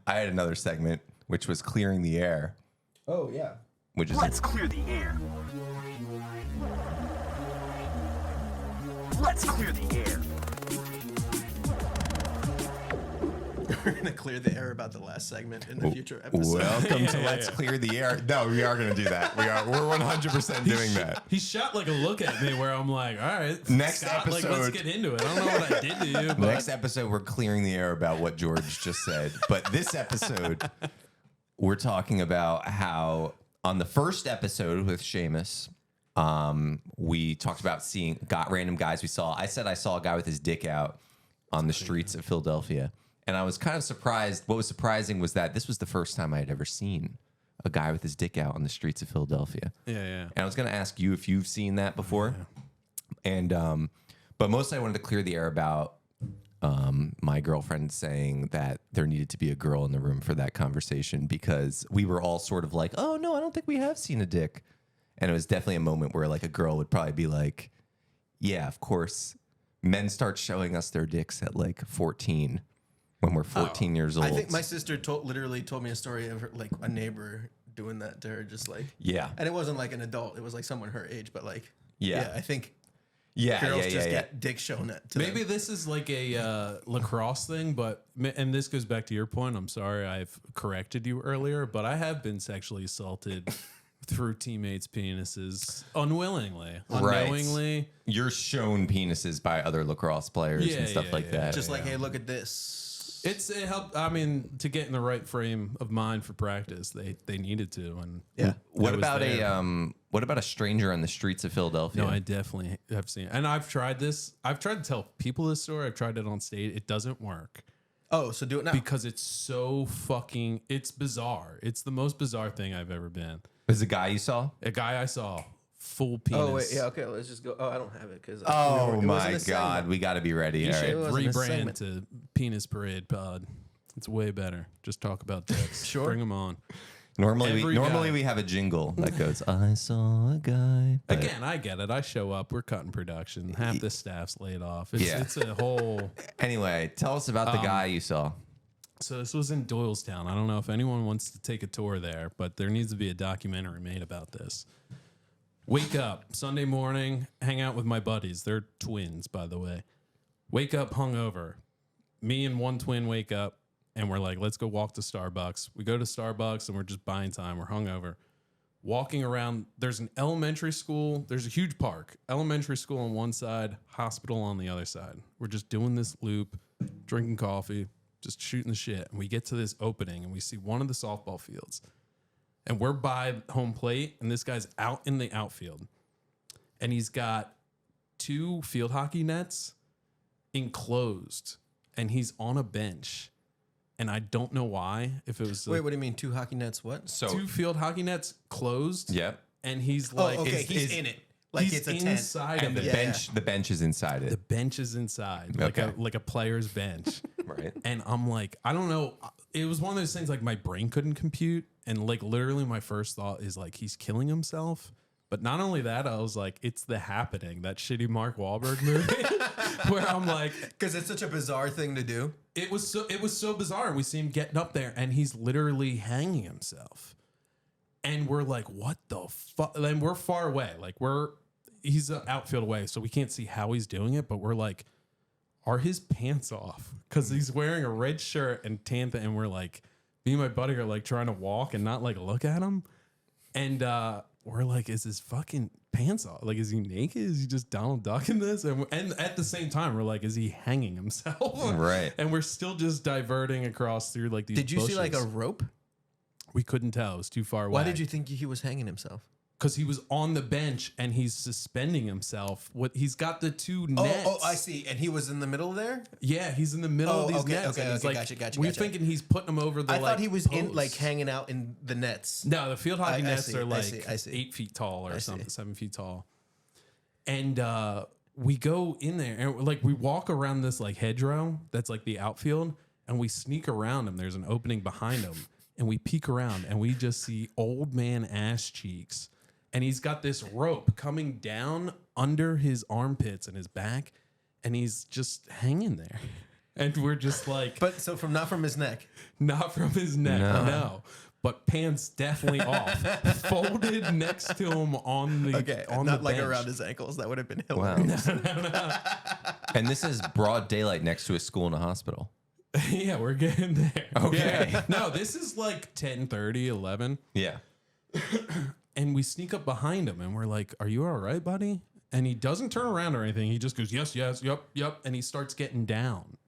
C: had another segment which was clearing the air,
A: Oh yeah.
C: which is
G: Let's clear the air. Let's clear the air.
A: We're gonna clear the air about the last segment in the future episode.
C: welcome to Let's Clear the Air. No, we are going to do that. We're 100% doing that.
B: He shot like a look at me where I'm like, all right,
C: Next
B: Scott, like, let's
C: episode-
B: get into it. I don't know what I did to you, but
C: Next episode, we're clearing the air about what George just said. But this episode, we're talking about how on the first episode with Seamus, we talked about got random guys we saw. I said I saw a guy with his dick out on the streets of Philadelphia. And I was kind of surprised. What was surprising was that this was the first time I had ever seen a guy with his dick out on the streets of Philadelphia.
B: yeah.
C: And I was going to ask you if you've seen that before. And but mostly I wanted to clear the air about my girlfriend saying that there needed to be a girl in the room for that conversation because we were all sort of like, oh no, I don't think we have seen a dick. And it was definitely a moment where like a girl would probably be like, yeah, of course. Men start showing us their dicks at like 14 when we're 14 years old.
A: I think my sister literally told me a story of her, like a neighbor doing that to her, just like and it wasn't like an adult; it was like someone her age. But like, I think girls just get dick shown at. To
B: Maybe
A: them.
B: this is like a lacrosse thing, but and this goes back to your point. I'm sorry I've corrected you earlier, but I have been sexually assaulted through teammates' penises unknowingly.
C: You're shown penises by other lacrosse players and stuff like that.
A: Just like, hey, look at this.
B: It helped. I mean, to get in the right frame of mind for practice, they needed to. And
C: what about a stranger on the streets of Philadelphia?
B: No, I definitely have seen it. And I've tried this. I've tried to tell people this story. I've tried it on stage. It doesn't work.
A: Oh, so do it now.
B: Because it's so fucking, it's bizarre. It's the most bizarre thing I've ever been.
C: Was a guy you saw?
B: A guy I saw, full penis.
A: Oh wait, yeah, okay. Let's just go. Oh, I don't have it because.
C: Oh my God, we got to be ready. All right.
B: Rebrand to CheeseParade.Pod. It's way better. Just talk about dicks.
A: Sure.
B: Bring them on.
C: Normally
B: Every
C: we have a jingle that goes, I saw a guy. But
B: Again, I get it. I show up. We're cutting production. Half the staff's laid off. It's a whole.
C: Anyway, tell us about the guy you saw.
B: So this was in Doylestown. I don't know if anyone wants to take a tour there, but there needs to be a documentary made about this. Wake up Sunday morning, hang out with my buddies. They're twins, by the way. Wake up hungover. Me and one twin wake up, and we're like, let's go walk to Starbucks. We go to Starbucks, and we're just buying time. We're hungover. Walking around, there's an elementary school. There's a huge park. Elementary school on one side, hospital on the other side. We're just doing this loop, drinking coffee, just shooting the shit. And we get to this opening, and we see one of the softball fields. And we're by home plate, and this guy's out in the outfield. And he's got 2 field hockey nets enclosed, and he's on a bench. And I don't know why. If it was
A: Wait, what do you mean? 2 hockey nets? What?
C: So
B: 2 field hockey nets closed.
C: Yep.
B: And he's
A: Oh,
B: like,
A: okay. He's in it. Like
B: he's
A: it's a tent.
B: inside
C: And
B: of
C: the
B: it.
C: bench is inside
B: The
C: it.
B: bench is inside,
C: Okay.
B: like a player's bench.
C: Right.
B: And I'm like, I don't know. It was one of those things like my brain couldn't compute. And like literally my first thought is like, he's killing himself. But not only that, I was like, it's The Happening, that shitty Mark Wahlberg movie, where I'm like,
A: Because it's such a bizarre thing to do.
B: it was so bizarre. We see him getting up there, and he's literally hanging himself. And we're like, what the fuck? And we're far away. Like he's an outfield away, so we can't see how he's doing it. But we're like, are his pants off? Because he's wearing a red shirt and tan, and we're like, me and my buddy are like trying to walk and not like look at him. And we're like, is his fucking pants off? Like, is he naked? Is he just Donald Duck in this? And at the same time, we're like, is he hanging himself?
C: Right.
B: And we're still just diverting across through like these
A: Did you see like a
B: bushes.
A: rope?
B: We couldn't tell. It was too far away.
A: Why did you think he was hanging himself?
B: Because he was on the bench and he's suspending himself. He's got the two nets.
A: Oh, I see. And he was in the middle there?
B: Yeah, he's in the middle of these nets. And he's like,
A: gotcha.
B: we're thinking he's putting him over the.
A: I thought he was in
B: posts.
A: like hanging out in the nets.
B: No, the field hockey
A: I
B: nets
A: see,
B: are
A: I
B: like
A: see, I see.
B: 8 feet tall or
A: I
B: something,
A: see.
B: 7 feet tall. And we go in there and like we walk around this like hedgerow that's like the outfield, and we sneak around him. There's an opening behind him, and we peek around and we just see old man ass cheeks. And he's got this rope coming down under his armpits and his back, and he's just hanging there. And we're just like,
A: But so not from his neck.
B: not from his neck, no. But pants definitely off, folded next to him on the on
A: not
B: the
A: like
B: bench.
A: around his ankles. That would have been
C: Wow.
A: hilarious.
C: And this is broad daylight next to a school and a hospital.
B: Yeah, we're getting there.
C: Okay.
B: Yeah. No, this is like 10:30, 11.
C: Yeah.
B: And we sneak up behind him and we're like, are you all right, buddy? And he doesn't turn around or anything. He just goes, yes, yep. And he starts getting down.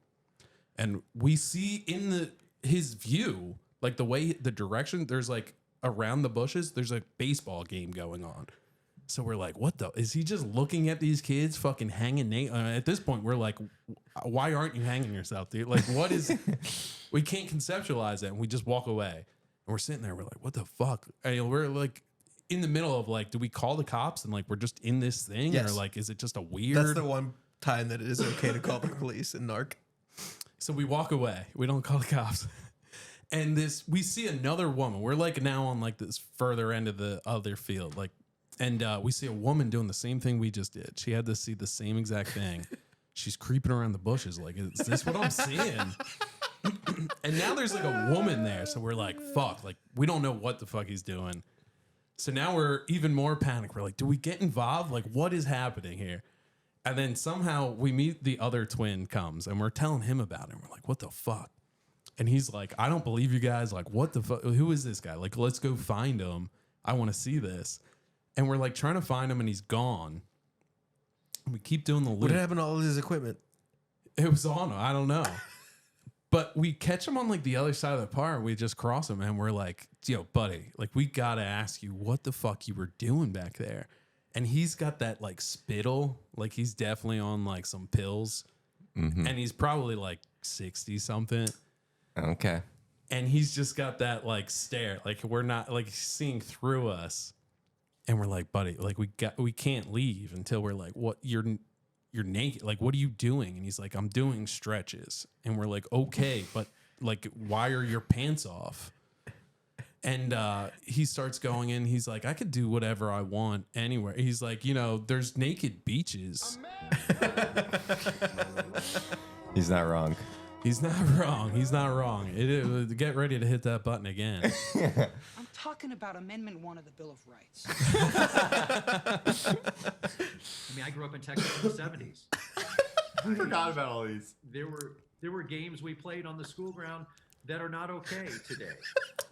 B: And we see in his view, like the direction, there's like around the bushes, there's a baseball game going on. So we're like, what the? Is he just looking at these kids fucking hanging? At this point, we're like, why aren't you hanging yourself, dude? Like, what is? We can't conceptualize it. And we just walk away. And we're sitting there. We're like, what the fuck? And we're like in the middle of like, do we call the cops? And like, we're just in this thing?
A: Yes.
B: Or like, is it just a weird?
A: That's the one time that it is okay to call the police in Narc.
B: So we walk away. We don't call the cops. And we see another woman. We're like now on like this further end of the other field. Like, and we see a woman doing the same thing we just did. She had to see the same exact thing. She's creeping around the bushes. Like, is this what I'm seeing? And now there's like a woman there. So we're like, fuck, like we don't know what the fuck he's doing. So now we're even more panicked. We're like, do we get involved? Like, what is happening here? And then somehow we meet the other twin comes and we're telling him about it. And we're like, what the fuck? And he's like, I don't believe you guys. Like, what the fuck? Who is this guy? Like, let's go find him. I want to see this. And we're like trying to find him and he's gone. And we keep doing the loop.
A: What happened to all of his equipment?
B: It was on him. I don't know. But we catch him on like the other side of the park. We just cross him and we're like, yo, buddy, like we got to ask you what the fuck you were doing back there. And he's got that like spittle. Like he's definitely on like some pills. Mm-hmm. And he's probably like 60 something.
C: Okay.
B: And he's just got that like stare. Like we're not like seeing through us. And we're like, buddy, like we can't leave until we're like, what you're naked. Like, what are you doing? And he's like, I'm doing stretches. And we're like, okay, but like, why are your pants off? And he starts going in. He's like, I could do whatever I want anywhere. He's like, there's naked beaches.
C: He's not wrong.
B: He's not wrong. He's not wrong. Get ready to hit that button again.
G: I'm talking about Amendment 1 of the Bill of Rights.
H: I mean, I grew up in Texas in the 70s.
C: I forgot about all these.
H: There were games we played on the school ground that are not okay today.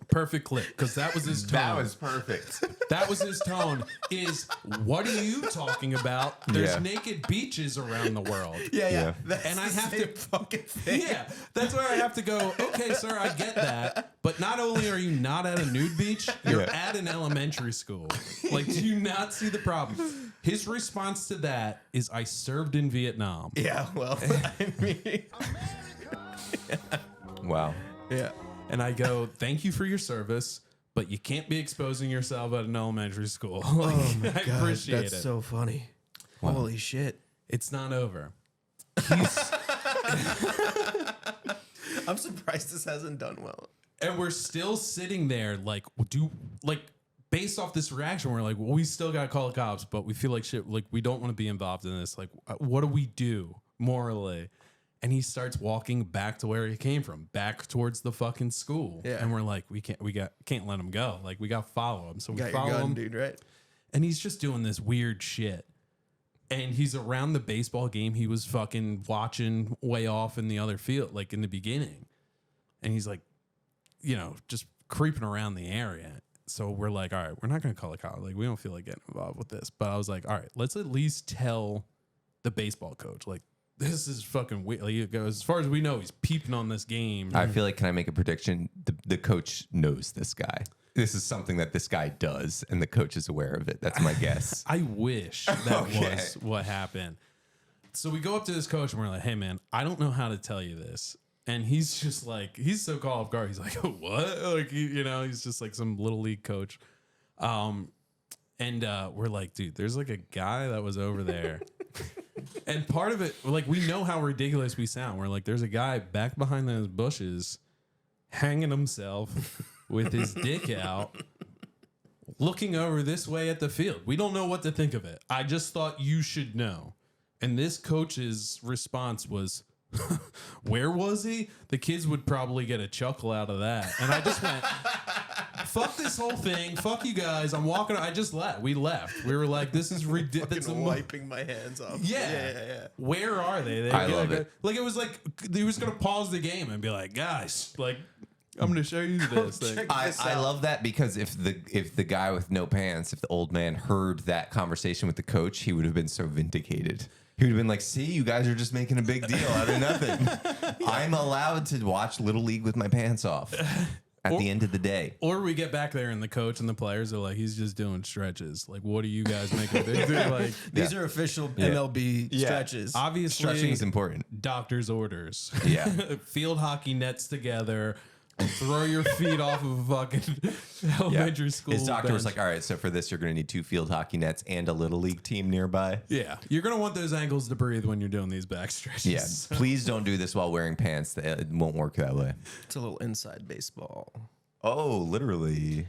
B: Perfect clip, because that was his tone.
C: That was perfect.
B: That was his tone. Is what are you talking about? There's
C: Yeah.
B: naked beaches around the world.
A: Yeah.
B: And I have to
A: fucking thing.
B: Yeah, that's where I have to go. Okay, sir, I get that. But not only are you not at a nude beach, you're at an elementary school. Like, do you not see the problem? His response to that is, I served in Vietnam.
A: Yeah, well, I mean,
C: Wow.
A: yeah.
B: And I go, thank you for your service, but you can't be exposing yourself at an elementary school. Like,
A: Oh my
B: I
A: God,
B: appreciate
A: that's
B: it.
A: so funny. Holy shit.
B: It's not over.
A: I'm surprised this hasn't done well.
B: And we're still sitting there, like, based off this reaction, we're like, well, we still got to call the cops, but we feel like shit. Like, we don't want to be involved in this. Like, what do we do morally? And he starts walking back to where he came from, back towards the fucking school.
A: Yeah.
B: And we're like, we can't let him go. Like, we got to follow him. So we
A: Got your
B: follow
A: gun,
B: him,
A: dude, right?
B: and he's just doing this weird shit. And he's around the baseball game he was fucking watching way off in the other field, like in the beginning. And he's like, just creeping around the area. so we're like, all right, we're not going to call it college. Like, we don't feel like getting involved with this. But I was like, all right, let's at least tell the baseball coach, like, this is fucking weird. Like, it goes, as far as we know, he's peeping on this game.
C: I feel like, can I make a prediction? The coach knows this guy. This is something that this guy does, and the coach is aware of it. That's my guess.
B: I wish that was what happened. So we go up to this coach and we're like, hey, man, I don't know how to tell you this. And he's just like, he's so caught off guard. He's like, what? Like, he's just like some little league coach. And we're like, dude, there's like a guy that was over there. And part of it, like, we know how ridiculous we sound. We're like, there's a guy back behind those bushes hanging himself with his dick out, looking over this way at the field. We don't know what to think of it. I just thought you should know. And this coach's response was, where was he? The kids would probably get a chuckle out of that. And I just went, fuck this whole thing. Fuck you guys. I'm walking. I just left. We left. We were like, this is ridiculous.
A: Wiping my hands off.
B: Yeah. Where are they?
C: I love it.
B: Like, it was like he was going to pause the game and be like, guys, like, I'm going to show you this thing.
C: I love that, because if the guy with no pants, if the old man heard that conversation with the coach, he would have been so vindicated. He would have been like, see, you guys are just making a big deal out of nothing. I'm allowed to watch Little League with my pants off at the end of the day.
B: Or we get back there and the coach and the players are like, he's just doing stretches. Like, what are you guys making a big deal? Like,
A: These are official MLB stretches.
B: Obviously,
C: Stretching is important.
B: Doctor's orders.
C: Yeah.
B: Field hockey nets together. Throw your feet off of a fucking elementary school.
C: His doctor was
B: bench.
C: like, all right, so for this, you're going to need 2 field hockey nets and a Little League team nearby.
B: Yeah, you're going to want those ankles to breathe when you're doing these back stretches.
C: Yeah, please don't do this while wearing pants. It won't work that way.
A: It's a little inside baseball.
C: Oh, literally.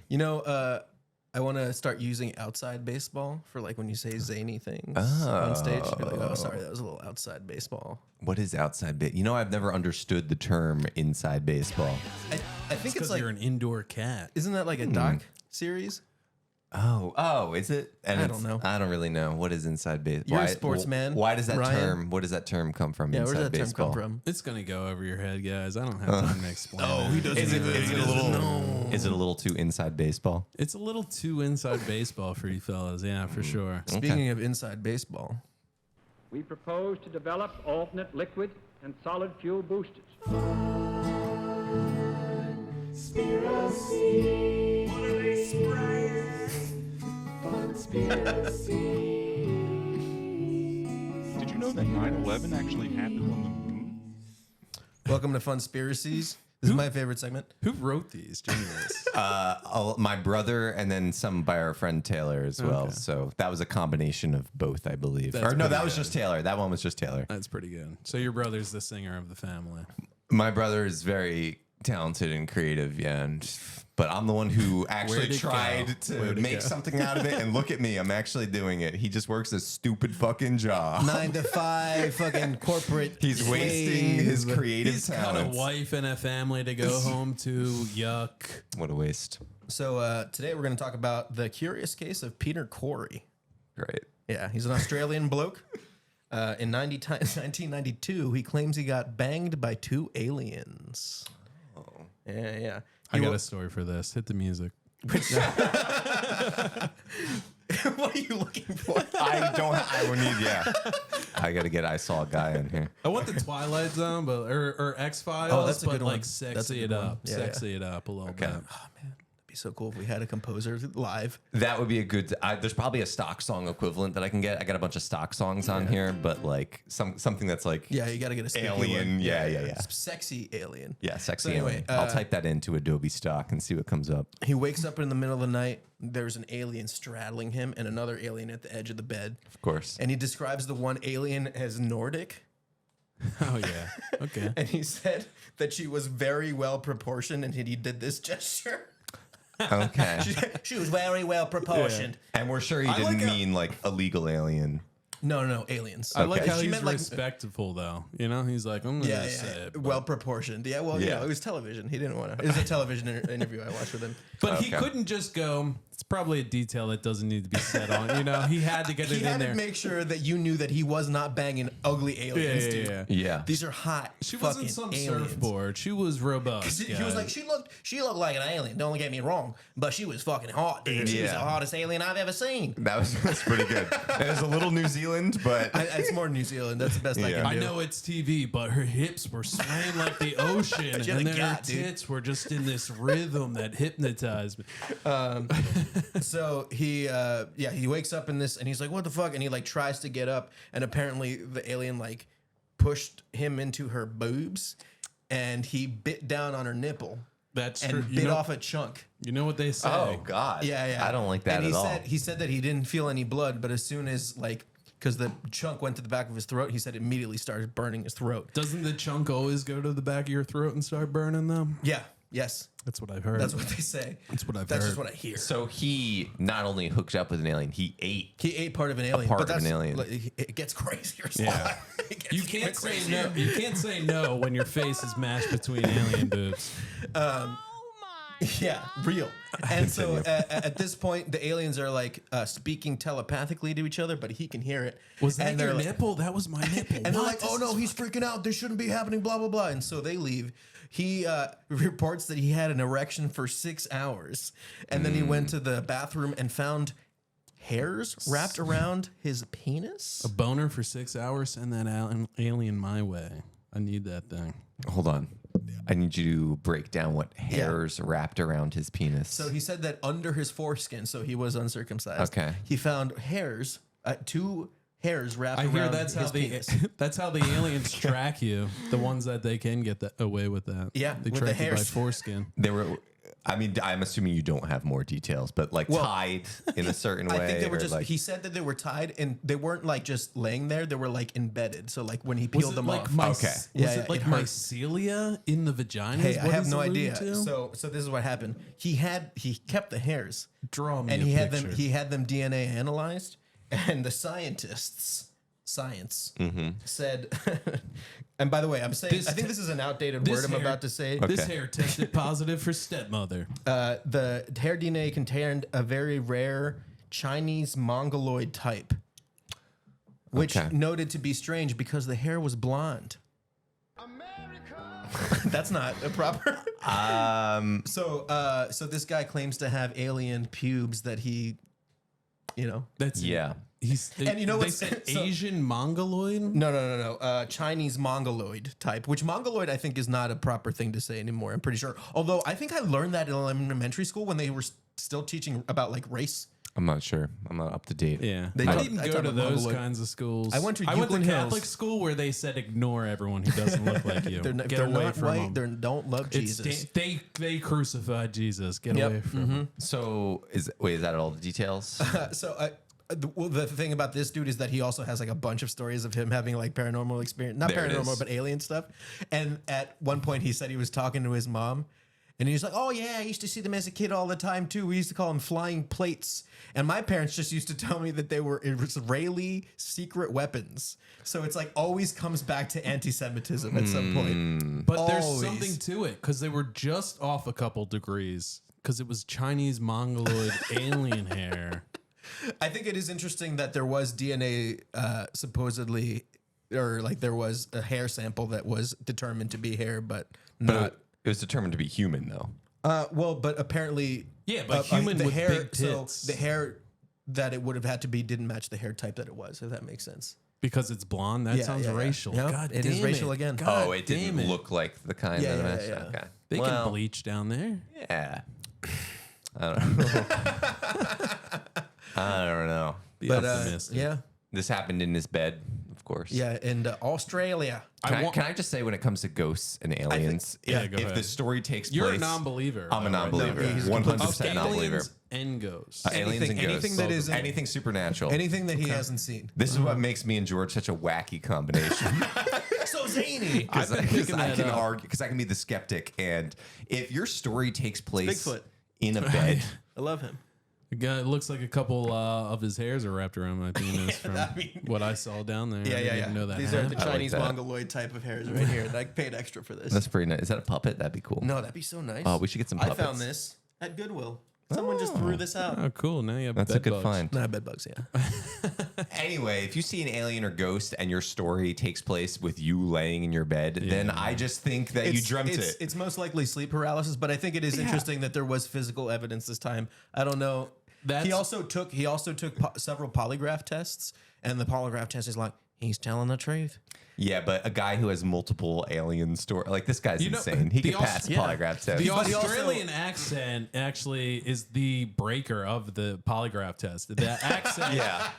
A: I want to start using outside baseball for like when you say zany things on stage. You're like, oh, sorry, that was a little outside baseball.
C: What is outside baseball? I've never understood the term inside baseball.
A: I think it's like,
B: you're an indoor cat.
A: isn't that like a doc series?
C: Oh, is it? And
A: I don't know.
C: I don't really know. What is inside baseball?
A: You're a sportsman,
C: Why does that
A: Ryan.
C: Where does that term come from?
A: Yeah,
C: inside
A: where does that
C: baseball?
A: term come from?
B: It's going to go over your head, guys. I don't have time to explain.
A: he doesn't.
C: Is it a little too inside baseball?
B: It's a little too inside baseball for you fellas. Yeah, for sure.
A: Speaking of inside baseball,
H: We propose to develop alternate liquid and solid fuel boosters.
I: Did you know that 9/11 actually happened on the moon?
A: welcome to Funspiracies. This is my favorite segment.
B: Who wrote these? Genius.
C: My brother, and then some by our friend Taylor as well.
B: Okay.
C: So that was a combination of both, I believe.
B: That's
C: Or no,
B: pretty
C: that was
B: good.
C: just Taylor. That one was just Taylor.
B: That's pretty good. So your brother's the singer of the family.
C: My brother is very talented and creative, but I'm the one who actually
B: Where'd it
C: tried
B: go?
C: to
B: Where'd it
C: make
B: go?
C: something out of it. And look at me, I'm actually doing it. He just works a stupid fucking job.
A: 9 to 5, fucking corporate.
C: He's wasting his creative
B: He's got a
C: talents.
B: wife and a family to go home to. Yuck.
C: What a waste.
A: So today we're going to talk about the curious case of Peter Khoury.
C: Great.
A: Yeah, he's an Australian bloke. In 1992, he claims he got banged by 2 aliens. Oh. Yeah.
B: I got a story for this. Hit the music.
A: What are you looking for?
C: I would need, I got to get I Saw a Guy in here.
B: I want the Twilight Zone, but or X Files.
A: Oh, that's a good
B: but
A: one.
B: like
A: That's a
B: sexy
A: good
B: it
A: one.
B: up,
A: Yeah,
B: sexy it up a little bit.
A: Oh, man. That'd be so cool if we had a composer live.
C: That would be a good. There's probably a stock song equivalent that I can get. I got a bunch of stock songs on here, but like something that's like
A: Yeah, you got to get a spooky
C: Alien.
A: one.
C: Yeah.
A: Sexy alien.
C: Yeah, sexy.
A: So anyway,
C: alien. I'll type that into Adobe Stock and see what comes up.
A: He wakes up in the middle of the night. There's an alien straddling him and another alien at the edge of the bed.
C: Of course.
A: And he describes the one alien as Nordic.
B: Oh yeah. Okay.
A: And he said that she was very well proportioned and he did this gesture.
C: Okay.
A: She was very well proportioned.
C: And we're sure he didn't mean like illegal alien.
A: No, aliens.
B: I like
C: Okay.
B: how
A: She
B: he's
A: meant, like-
B: respectful, though. You know, he's like, I'm gonna say it.
A: Well proportioned. Yeah, well, you
C: Yeah.
A: know, it was television. He didn't want to. It was a television interview I watched with him.
B: But he
C: Okay.
B: couldn't just go. It's probably a detail that doesn't need to be said on. You know, he had to get
A: He
B: it in
A: had
B: there.
A: to make sure that you knew that he was not banging ugly aliens, dude.
C: Yeah.
A: These are hot.
B: She
A: fucking
B: wasn't some
A: aliens.
B: surfboard. She was robust.
A: He was like, she looked like an alien. Don't get me wrong, but she was fucking hot, dude. She was the
C: Yeah.
A: hottest alien I've ever seen.
C: That's pretty good. It was a little New Zealand, but
A: It's more New Zealand. That's the best I
C: Yeah.
A: can do.
B: I know it's TV, but her hips were swaying like the ocean,
A: She had
B: and
A: a
B: her
A: gut, dude.
B: tits were just in this rhythm that hypnotized me.
A: So he wakes up in this and he's like, what the fuck? And he like tries to get up, and apparently the alien like pushed him into her boobs, and he bit down on her nipple
B: That's
A: and
B: true.
A: bit off a chunk.
B: You know what they say?
C: oh god,
A: Yeah.
C: I don't like that
A: and he
C: at all.
A: He said that he didn't feel any blood, but as soon as like, because the chunk went to the back of his throat, he said it immediately started burning his throat.
B: Doesn't the chunk always go to the back of your throat and start burning them?
A: Yeah. Yes.
B: That's what I've heard.
A: That's what they say.
B: That's what I've
A: That's
B: heard.
A: just what I hear.
C: So he not only hooked up with an alien, he ate.
A: He ate part of an alien.
C: part
A: but
C: of an
A: that's,
C: alien.
A: like, it gets crazier.
B: Yeah.
A: It gets
B: You
A: even
B: can't say
A: crazier.
B: no. You can't say no when your face is mashed between alien boobs.
A: Yeah, real. And so at this point, the aliens are like speaking telepathically to each other, but he can hear it.
B: Was that
A: and
B: your
A: they're like,
B: nipple? That was my nipple.
A: And they're
B: What?
A: like, oh no, he's freaking out. This shouldn't be happening, blah, blah, blah. And so they leave. He reports that he had an erection for 6 hours. And then he went to the bathroom and found hairs wrapped around his penis.
B: A boner for 6 hours? Send that alien my way. I need that thing.
C: Hold on, I need you to break down what hairs wrapped around his penis.
A: So he said that under his foreskin, so he was uncircumcised.
C: Okay.
A: He found hairs, 2 hairs wrapped
B: I
A: around
B: hear that's how
A: his
B: the
A: penis.
B: that's how the aliens track you. The ones that they can get away with that.
A: Yeah,
B: they
A: with
B: track
A: the
B: you by
A: hairs.
B: foreskin.
C: They were. I mean, I'm assuming you don't have more details, but like tied in a certain way.
A: I think they were
C: or
A: just.
C: like,
A: He said that they were tied, and they weren't like just laying there. They were like embedded. So like when he
B: Was
A: peeled
B: it
A: them
B: like
A: off.
C: Okay.
B: Was
A: Yeah,
B: it like
A: it hurt.
B: mycelia in the vagina?
A: Hey,
B: is
A: I
B: what
A: have
B: he's
A: no
B: alluding
A: idea.
B: to?
A: So this is what happened. He kept the hairs,
B: Draw me
A: and
B: a
A: he had
B: picture.
A: them. He had them DNA analyzed, and the science said. And by the way, I'm saying
B: This-
A: I think this is an outdated
B: this
A: word I'm
B: hair-
A: about to say.
B: This
C: Okay.
B: hair tested positive for stepmother.
A: The hair DNA contained a very rare Chinese mongoloid type, which
C: Okay.
A: noted to be strange because the hair was blonde. That's not a proper. So this guy claims to have alien pubes that he,
B: That's
C: yeah.
A: And you know
B: they
A: what's-
B: said
A: so-
B: Asian mongoloid.
A: No. Chinese mongoloid type, which mongoloid I think is not a proper thing to say anymore. I'm pretty sure. Although I think I learned that in elementary school when they were still teaching about like race.
C: I'm not sure. I'm not up to date.
B: Yeah,
A: They
B: I
A: taught-
B: didn't
A: I
B: go
A: taught
B: to
A: about
B: those
A: mongoloid.
B: kinds of schools.
A: I went to
B: Catholic
A: Euclid
B: school where they said ignore everyone who doesn't look like you.
A: They're, if
B: Get
A: they're
B: away
A: not
B: from
A: white.
B: them.
A: They don't love
B: It's
A: Jesus.
B: they crucified Jesus. Get
A: Yep.
B: away from him.
C: So is that all the details?
A: The thing about this dude is that he also has like a bunch of stories of him having like paranormal experience, not
C: There it
A: paranormal,
C: is.
A: but alien stuff. And at one point he said he was talking to his mom and he's like, oh yeah, I used to see them as a kid all the time too. We used to call them flying plates. And my parents just used to tell me that they were Israeli secret weapons. So it's like always comes back to anti-Semitism at some point.
B: But there's
A: Always.
B: something to it because they were just off a couple degrees because it was Chinese mongoloid alien hair.
A: I think it is interesting that there was DNA supposedly, or like there was a hair sample that was determined to be hair, but not.
C: But it was determined to be human, though.
A: Well, but apparently,
B: Yeah, but human with
A: hair.
B: big
A: So
B: tits.
A: the hair that it would have had to be didn't match the hair type that it was. If that makes sense.
B: Because it's blonde. That
A: Yeah,
B: sounds
A: yeah, yeah.
B: racial.
A: Yep,
B: God
A: it
B: damn
A: is racial again.
B: God
C: Oh, it
B: damn
C: didn't
B: it.
C: look like the kind
A: Yeah,
C: that
A: yeah,
C: matched.
A: yeah.
C: Okay.
B: They
C: Well,
B: can bleach down there.
C: Yeah. I don't know. I don't know.
B: Be
A: But
B: optimistic.
A: yeah,
C: This happened in his bed, of course.
A: yeah, in Australia.
C: Can I just say, when it comes to ghosts and aliens,
B: yeah,
C: if,
B: go
C: if
B: ahead.
C: the story takes
B: You're
C: place,
B: a non-believer.
C: I'm a
B: though, right?
C: non-believer.
A: No, he's
C: 100% non-believer.
B: Aliens and ghosts.
C: Aliens and ghosts.
A: anything that isn't-
C: anything supernatural.
A: Anything that he hasn't seen.
C: This is what makes me and George such a wacky combination.
A: So zany.
C: Because
B: I've been picking
C: I
B: that
C: can
B: up.
C: argue, because I can be the skeptic, and if your story takes place
A: Bigfoot.
C: in a bed,
A: I love him.
B: It looks like a couple of his hairs are wrapped around my penis from what I saw down there. I didn't even know that
A: These are the
B: happened.
A: Chinese
C: that.
A: mongoloid type of hairs right here. I paid extra for this.
C: That's pretty nice. Is that a puppet? That'd be cool.
A: No, that'd be so nice.
C: Oh, we should get some
A: I
C: puppets.
A: found this at Goodwill. Someone just threw this out.
B: Oh, cool. Now you have
C: That's a
B: bed
C: good
B: bugs.
C: find.
A: Not bed bugs, yeah.
C: Anyway, if you see an alien or ghost and your story takes place with you laying in your bed, then I just think that you dreamt it.
A: It's most likely sleep paralysis, but I think it is interesting that there was physical evidence this time. I don't know. He also took several polygraph tests, and the polygraph test is like, he's telling the truth.
C: Yeah, but a guy who has multiple alien story, like this guy's insane. He
B: the
C: could pass a polygraph test.
B: The
A: But he also-
B: Australian accent actually is the breaker of the polygraph test. The accent,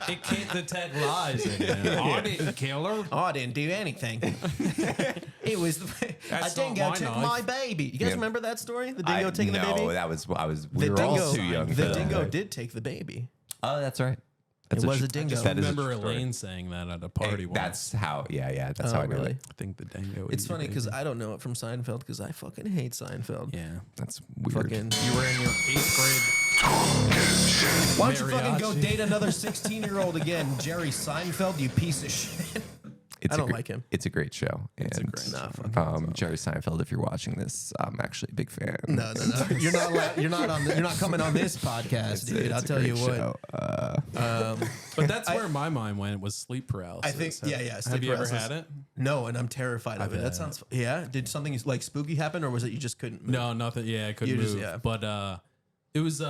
B: it can't detect lies. I didn't kill her.
A: Oh, I didn't do anything. It was a
B: That's
A: dingo
B: not my
A: took
B: knife.
A: my baby. You guys remember that story? The dingo taking the baby?
C: No, that was we were all too young. for
A: The
C: that.
A: dingo did take the baby.
C: Oh, that's right. That's
A: It was
C: tr-
A: a dingo.
C: that is a
B: Remember
C: true story.
B: Elaine saying that at a party once.
C: That's how. Yeah. That's how I know
A: really?
C: it.
B: I think the dingo.
A: It's
B: ate your
A: funny because
B: baby.
A: I don't know it from Seinfeld because I fucking hate Seinfeld.
B: Yeah.
C: That's weird.
A: Fucking.
B: You were in your 8th grade.
A: Why don't you fucking go
B: Mariachi.
A: date another 16-year-old again, Jerry Seinfeld? You piece of shit.
C: It's
A: I
C: a
A: don't
C: gr-
A: like him.
C: It's a great show.
B: It's a
C: and,
B: great
A: show.
C: Jerry Seinfeld, if you're watching this, I'm actually a big fan.
A: No. You're not. You're not coming on this podcast, dude.
C: It's
A: I'll
C: a
A: tell you
C: great
A: what.
C: show.
B: But that's where my mind went, was sleep paralysis.
A: I think. Yeah.
B: Have
A: sleep
B: you ever
A: paralysis.
B: had it?
A: No, and I'm terrified of it. That
B: bet.
A: sounds. Yeah. Did something like spooky happen, or was it you just couldn't move?
B: No, nothing. Yeah, I couldn't
A: You just-
B: move.
A: yeah.
B: But it was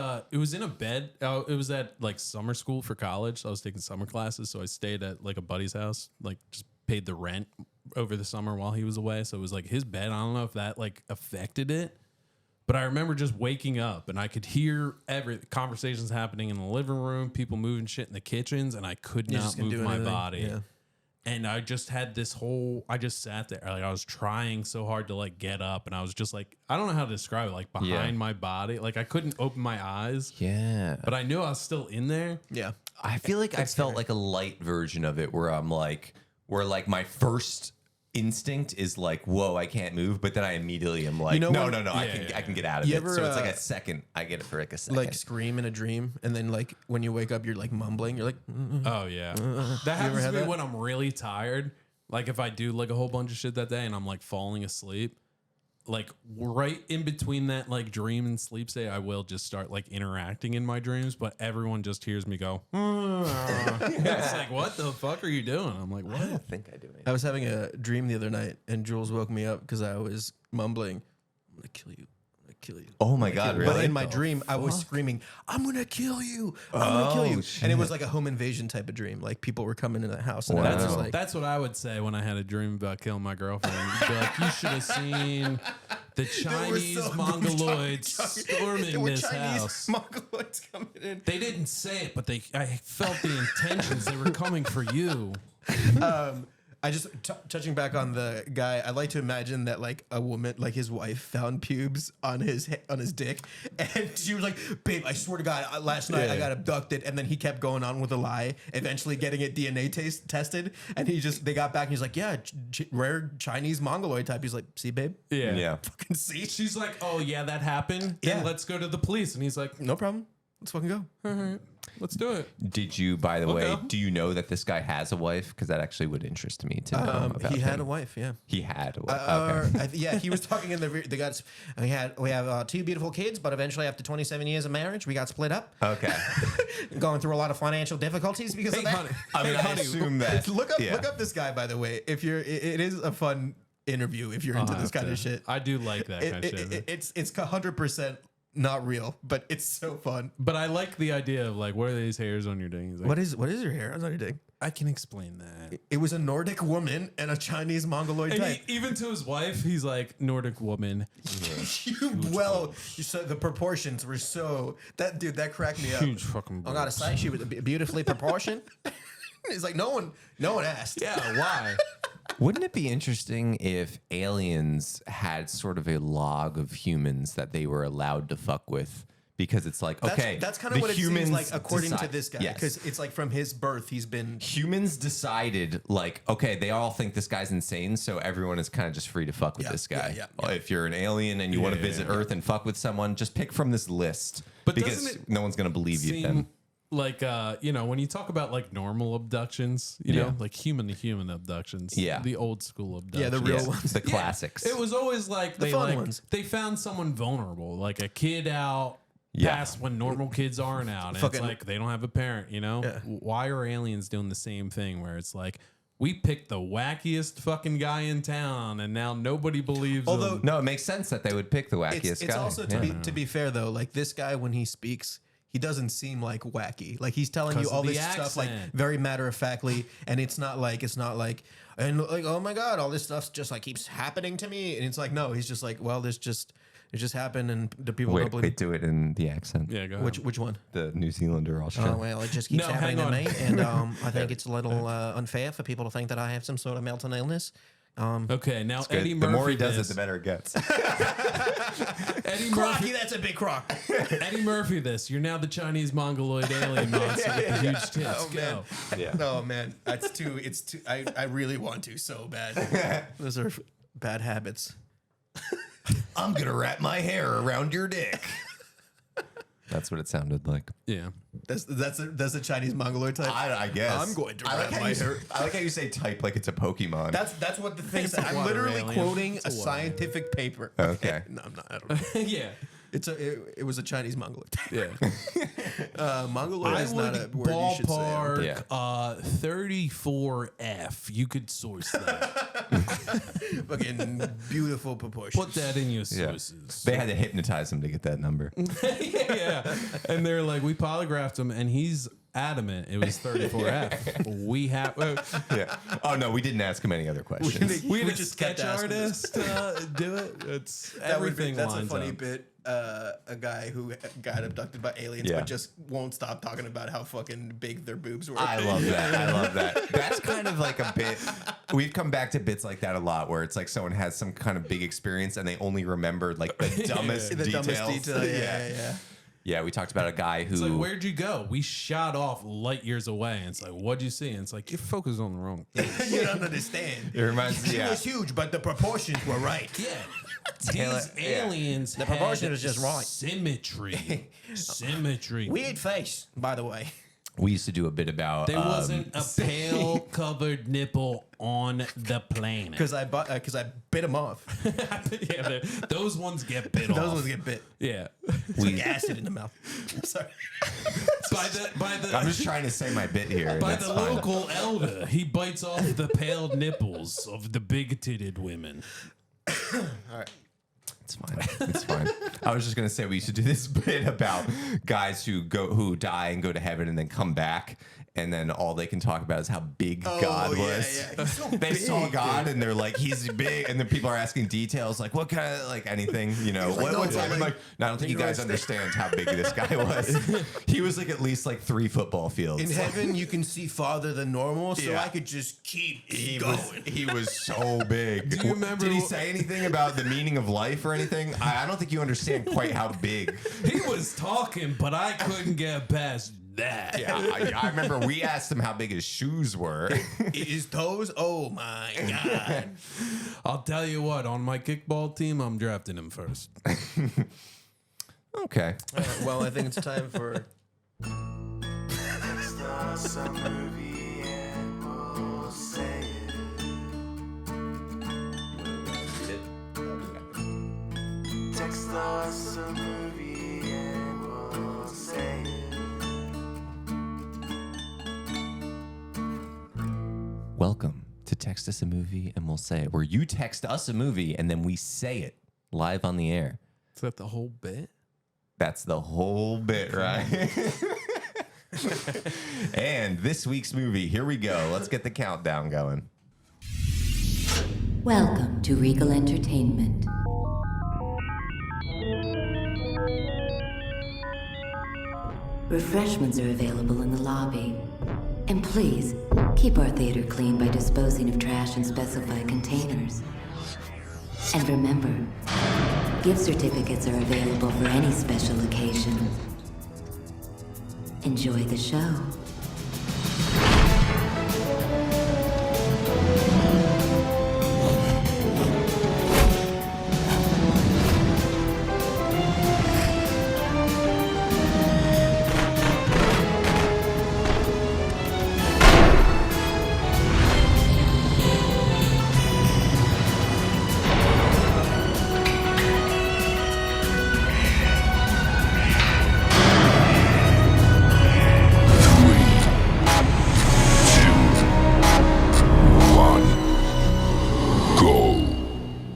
B: in a bed. It was at like summer school for college. So I was taking summer classes, so I stayed at like a buddy's house, like just paid the rent over the summer while he was away. So it was like his bed. I don't know if that like affected it, but I remember just waking up and I could hear conversations happening in the living room, people moving shit in the kitchens, and I could
A: You
B: not
A: just couldn't
B: move
A: do
B: my
A: anything.
B: body.
A: Yeah.
B: And I just had this whole, I just sat there. Like I was trying so hard to like get up, and I was just like, I don't know how to describe it, like behind my body. Like I couldn't open my eyes,
C: Yeah.
B: but I knew I was still in there.
A: Yeah.
C: I feel like I felt like a light version of it where I'm like, where like my first instinct is like, whoa, I can't move, but then I immediately am like,
A: You know
C: no,
A: when-
C: I can get out of
A: You
C: it.
A: ever,
C: So it's like a second. I get it for like a second.
A: Like scream in a dream, and then like when you wake up, you're like mumbling. You're like,
B: Oh yeah, that happens to
A: had
B: me
A: that?
B: when I'm really tired. Like if I do like a whole bunch of shit that day and I'm like falling asleep, like right in between that like dream and sleep state, I will just start like interacting in my dreams, but everyone just hears me go. It's like, what the fuck are you doing? I'm like,
C: I
B: what?
C: don't think I do anything.
A: I was having a dream the other night, and Jules woke me up because I was mumbling, "I'm gonna kill you. I'm gonna kill you."
C: Oh my God,
A: But
C: really?
A: in my dream, I was screaming, "I'm gonna kill you! I'm gonna kill you!"
C: shit.
A: And it was like a home invasion type of dream. Like people were coming in the house, and I was
C: Wow.
A: just like,
B: That's what I would say when I had a dream about killing my girlfriend. Be like, you should have seen the Chinese mongoloids storming
A: there were
B: this
A: Chinese
B: house.
A: mongoloids coming in.
B: They didn't say it, but I felt the intentions. They were coming for you.
A: I just touching back on the guy. I like to imagine that like a woman, like his wife, found pubes on his dick, and she was like, "Babe, I swear to God, last night I got abducted." And then he kept going on with a lie, eventually getting it DNA tested. And they got back, and he's like, "Yeah, rare Chinese mongoloid type." He's like, "See, babe,
C: Yeah.
A: fucking see,
B: She's like, oh, yeah, that happened. Then
A: Yeah.
B: let's go to the police. And he's like,
A: no problem, let's fucking go."
B: all right, let's do it.
C: Did you, by the way,
B: Okay.
C: do you know that this guy has a wife? Because that actually would interest me to know about
A: He had
C: him.
A: a wife, yeah.
C: He had a wife. Okay.
A: Yeah, he was talking in the guys. We have 2 beautiful kids, but eventually after 27 years of marriage, we got split up.
C: Okay.
A: Going through a lot of financial difficulties because of that.
B: honey.
C: I mean, I assume that.
A: Look up this guy, by the way. If you're, it is a fun interview if you're into this kind of shit.
B: I do like that kind of shit.
A: It's 100% not real, but it's so fun.
B: But I like the idea of like, what are these hairs on your ding? He's like,
A: What is your hair on your dick?
B: I can explain that.
A: It was a Nordic woman and a Chinese mongoloid
B: And
A: type.
B: even to his wife, he's like, Nordic woman.
A: You said the proportions were so that cracked me up.
B: Huge fucking
A: I gotta
B: boobs.
A: say, she was beautifully proportioned. It's like no one asked.
B: Yeah, why?
C: Wouldn't it be interesting if aliens had sort of a log of humans that they were allowed to fuck with because it's like, okay,
A: that's kind of what it seems like according to this guy,
C: Yes.
A: because it's like from his birth he's been.
C: Humans decided, like, okay, they all think this guy's insane, so everyone is kind of just free to fuck with this guy. If you're an alien and you want to visit Earth and fuck with someone, just pick from this list,
B: But
C: because
B: doesn't it
C: no one's gonna believe you then.
B: Like, you know, when you talk about like normal abductions, you know, like human to human abductions, the old school abductions,
A: Yeah, the real ones,
C: the classics.
B: It was always like
A: The fun ones.
B: they found someone vulnerable, like a kid out past when normal kids aren't out, and it's like they don't have a parent. You know, why are aliens doing the same thing? Where it's like, we picked the wackiest fucking guy in town, and now nobody believes him.
C: No, it makes sense that they would pick the wackiest guy.
A: It's also to be fair though, like this guy when he speaks, he doesn't seem like wacky. Like he's telling you all this stuff like very matter of factly, and it's not like and like, oh my god, all this stuff just like keeps happening to me, and it's like, no, he's just like, well, it just happened, and the people don't believe.
C: Wait, do it in the accent.
B: Yeah, go ahead.
A: Which one?
C: The New Zealander Australian.
A: Oh well, it just keeps happening to me, and I think it's a little unfair for people to think that I have some sort of mental illness.
B: Okay, now Eddie Murphy.
C: The more he does it, the better it gets.
B: Eddie
A: Crocky,
B: Murphy,
A: that's a big crock.
B: Eddie Murphy, this. You're now the Chinese mongoloid alien monster with the huge tits.
A: Oh,
B: Go.
A: man. Oh man, that's too. It's too. I really want to so bad. Those are bad habits.
C: I'm gonna wrap my hair around your dick. That's what it sounded like.
B: Yeah,
A: that's a Chinese mongoloid type.
C: I guess.
A: I'm going to wrap my hair.
C: I like how you say type like it's a Pokemon.
A: That's what the thing is. I'm
B: water
A: literally
B: alien.
A: quoting
B: It's
A: a
B: a water
A: scientific paper.
C: Okay.
A: No, I'm not. I don't know.
B: yeah.
A: It was a Chinese mongoloid.
B: Yeah.
A: Mongoloid
B: I
A: is
B: would
A: not a word you should say.
B: ballpark 34F. You could source that.
A: Fucking beautiful proportions.
B: Put that in your
C: Yeah.
B: sources.
C: They had to hypnotize him to get that number.
B: yeah. And they're like, we polygraphed him, and he's adamant it was 34F. We have.
C: Yeah. Oh no, we didn't ask him any other questions.
B: We had a
A: just kept
B: sketch
A: asking
B: artist do it. It's
A: That would be-
B: everything.
A: That's a
B: lines
A: funny
B: up.
A: bit. A guy who got abducted by aliens,
C: Yeah.
A: but just won't stop talking about how fucking big their boobs were.
C: I love that. I love that. That's kind of like a bit. We've come back to bits like that a lot, where it's like someone has some kind of big experience and they only remembered like the dumbest
A: the
C: details.
A: dumbest detail. Yeah.
C: Yeah, we talked about a guy who.
B: It's like, where'd you go? We shot off light years away. And it's like, what'd you see? And it's like, you're focused on the wrong thing.
A: You don't understand.
C: It reminds me.
A: She was huge, but the proportions were right.
B: Yeah. These aliens
A: The proportion
B: had
A: is just right.
B: Symmetry. Symmetry.
A: Weird face, by the way.
C: We used to do a bit about.
B: There wasn't a pale covered nipple on the planet.
A: Because I bit them off.
B: Yeah, those ones get bit off.
A: Those ones get bit.
B: Yeah.
A: Like acid in the mouth. Sorry.
B: By the
C: I'm just trying to say my bit here.
B: by
C: That's
B: the
C: fine.
B: local elder, he bites off the pale nipples of the big-titted women.
A: All right.
C: It's fine. It's fine. I was just gonna say we used to do this bit about guys who die and go to heaven and then come back, and then all they can talk about is how big God was.
A: Yeah. He's so
C: They
A: big,
C: saw God
A: dude.
C: and they're like, he's big, and then people are asking details like, what kind of like anything, you know?
A: like, no,
C: What's
A: but
C: that? I'm
A: like,
C: like, no, I don't think you guys understand how big this guy was. He was like at least like 3 football fields.
A: In heaven, you can see farther than normal, so
C: Yeah.
A: I could just keep
C: He
A: going.
C: was so big.
B: Do you remember
C: Did he
B: wh-
C: say anything about the meaning of life or anything? I don't think you understand quite how big.
B: He was talking, but I couldn't get past that.
C: Yeah, I remember we asked him how big his shoes were.
A: His toes? Oh my God.
B: I'll tell you what, on my kickball team, I'm drafting him first.
C: Okay.
A: Well, I think it's time for.
J: Text us a movie and we'll say it.
C: Welcome to Text Us a Movie and We'll Say It, where you text us a movie and then we say it live on the air.
B: Is that the whole bit?
C: That's the whole bit, right? And this week's movie, here we go. Let's get the countdown going.
K: Welcome to Regal Entertainment. Refreshments are available in the lobby. And please, keep our theater clean by disposing of trash in specified containers. And remember, Gift certificates are available for any special occasion. Enjoy the show.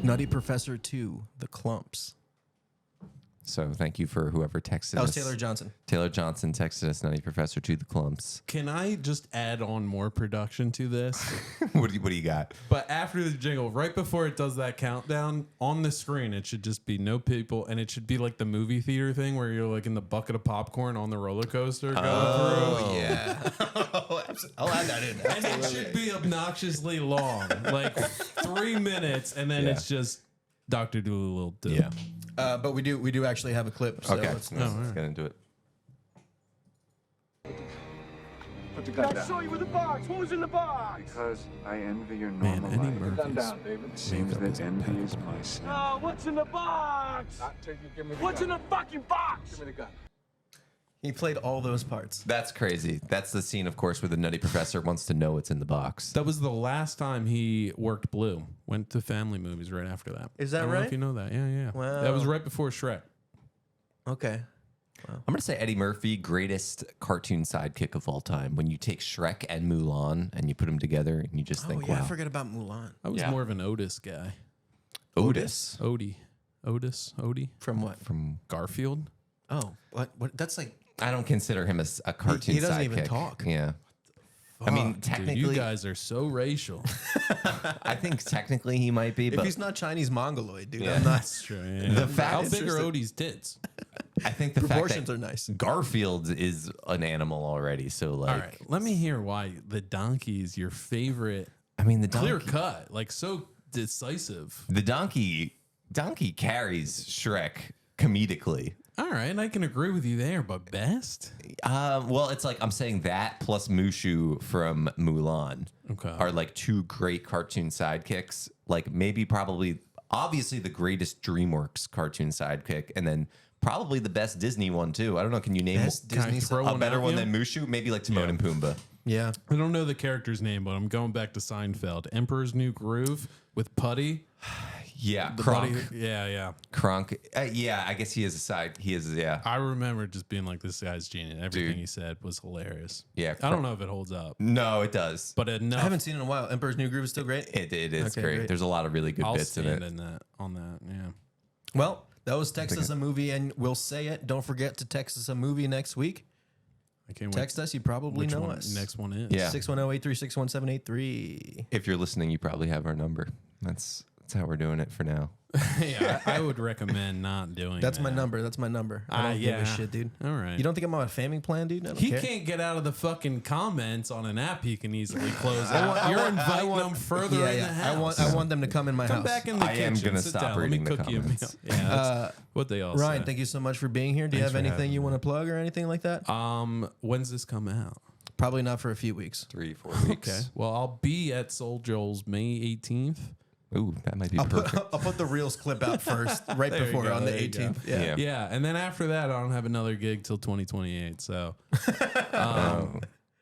A: Nutty Professor 2, The Clumps.
C: So thank you for whoever texted
A: That was
C: us.
A: Taylor Johnson.
C: Taylor Johnson texted us, Nutty Professor 2, The Clumps.
B: Can I just add on more production to this?
C: What do you got?
B: But after the jingle, right before it does that countdown, on the screen, it should just be no people, and it should be like the movie theater thing where you're like in the bucket of popcorn on the roller coaster going through.
C: Yeah.
A: I'll add that in.
B: And it should be obnoxiously long, like 3 minutes, and then it's just Dr. Dolittle.
C: Yeah.
A: But we do actually have a clip. So
C: Okay.
A: let's
C: Let's get into it.
J: Put the gun down. I saw you with the box. What was in the box? Because I envy your normal
B: Eddie
J: life.
B: Murphy's
J: Put the gun down, David. It seems that envy is my sin. Oh, what's in the box? Not till you give me the what's gun. In the fucking box? Give me the gun.
A: He played all those parts.
C: That's crazy. That's the scene, of course, where the Nutty Professor wants to know what's in the box.
B: That was the last time he worked Blue. Went to family movies right after that.
A: Is that
B: I don't know
A: right?
B: if you know that. Yeah.
A: Wow.
B: That was right before Shrek.
A: Okay.
C: I'm going to say Eddie Murphy, greatest cartoon sidekick of all time. When you take Shrek and Mulan and you put them together and you just think,
A: yeah,
C: wow.
A: I forget about Mulan.
B: I was more of an Otis guy.
C: Otis?
B: Odie.
A: From what?
C: From
A: Garfield? Oh, what? That's like...
C: I don't consider him a cartoon sidekick.
A: He doesn't even talk.
C: Yeah. I mean, technically...
B: Dude, you guys are so racial.
C: I think technically he might be,
A: If
C: but
A: he's not Chinese Mongoloid, dude,
C: Yeah.
A: I'm not...
B: That's true. Yeah.
C: The fact
B: How
C: is
B: big are
C: just
B: Odie's tits?
C: I think the
A: Proportions
C: fact that
A: are nice.
C: Garfield is an animal already, so like...
B: All right, let me hear why the donkey is your favorite.
C: I mean, the
B: Clear
C: donkey...
B: cut, like so decisive.
C: The donkey carries Shrek comedically.
B: All right, I can agree with you there, but best?
C: Well, it's like I'm saying that plus Mushu from Mulan are like two great cartoon sidekicks. Like maybe probably, obviously the greatest DreamWorks cartoon sidekick, and then probably the best Disney one too. I don't know. Can you name
A: Best Disney
C: a better one than Mushu? Maybe like Timon and Pumbaa.
A: Yeah.
B: I don't know the character's name, but I'm going back to Seinfeld. Emperor's New Groove with Putty.
C: Yeah,
B: The
C: Kronk.
B: buddy- yeah.
C: Kronk. Yeah, I guess he is a side. He is, yeah.
B: I remember just being like, this guy's genius. Everything
C: Dude.
B: he said was hilarious.
C: Yeah,
B: I don't know if it holds up,
C: No, it does.
B: but enough.
A: I haven't seen it in a while. Emperor's New Groove is still great.
C: It is
A: Okay,
C: great.
A: great.
C: There's a lot of really good
B: I'll
C: bits in
B: stand
C: it.
B: in that on that. Yeah.
A: Well, that was Text Us a Movie, and we'll say it. Don't forget to text us a movie next week.
B: I can't
A: Text us. You probably
B: Which
A: know
B: one
A: us.
B: next one is.
C: Yeah.
A: 610-836-1783.
C: If you're listening, you probably have our number. That's how we're doing it for now.
B: Yeah, I would recommend not doing
A: That's
B: that.
A: my number. That's my number. I don't give a shit, dude.
B: All right.
A: You don't think I'm on a faming plan, dude? I don't
B: He
A: care.
B: can't get out of the fucking comments on an app he can easily close out. You're inviting them further in the house.
A: I want them to come in my
B: Come
A: house.
B: back in the
C: I
B: kitchen.
C: am gonna
B: sit
C: stop
B: down.
C: reading
B: Let me
C: the
B: cook you a meal.
C: comments.
B: Yeah, that's what they all
A: Ryan,
B: say.
A: thank you so much for being here. Do you
B: Thanks
A: have
B: for
A: anything
B: having
A: you
B: me.
A: want to plug or anything like that?
B: When's this come out?
A: Probably not for a few weeks.
C: 3-4 weeks.
B: Okay. Well, I'll be at Soul Joel's May 18th.
C: Ooh, that might be
A: I'll
C: perfect.
A: put the Reels clip out first, right
B: There you
A: before
B: go,
A: on the
B: there you go.
A: 18th. Yeah.
B: Yeah, and then after that, I don't have another gig till 2028. So,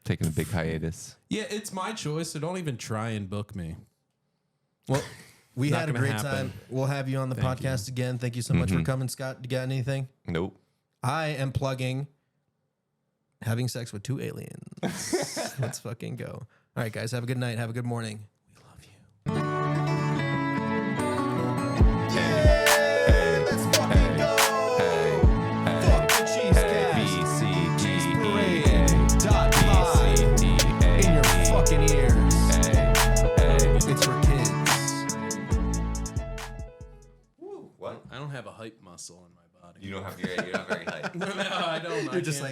C: Taking a big hiatus.
B: yeah, it's my choice. So don't even try and book me.
A: Well, we
B: Not
A: had a
B: gonna
A: great
B: happen.
A: time. We'll have you on the
B: Thank
A: podcast again. Thank you so much for coming, Scott. You got anything?
C: Nope.
A: I am plugging having sex with 2 aliens. Let's fucking go. All right, guys. Have a good night. Have a good morning. We love you. Let's fucking go. Fuck the Cheesecast. CheeseParade.Pod in your fucking ears. It's for kids.
C: What?
B: I don't have a hype muscle in my body.
C: You don't have very hype.
B: No, I don't.
A: You're just like,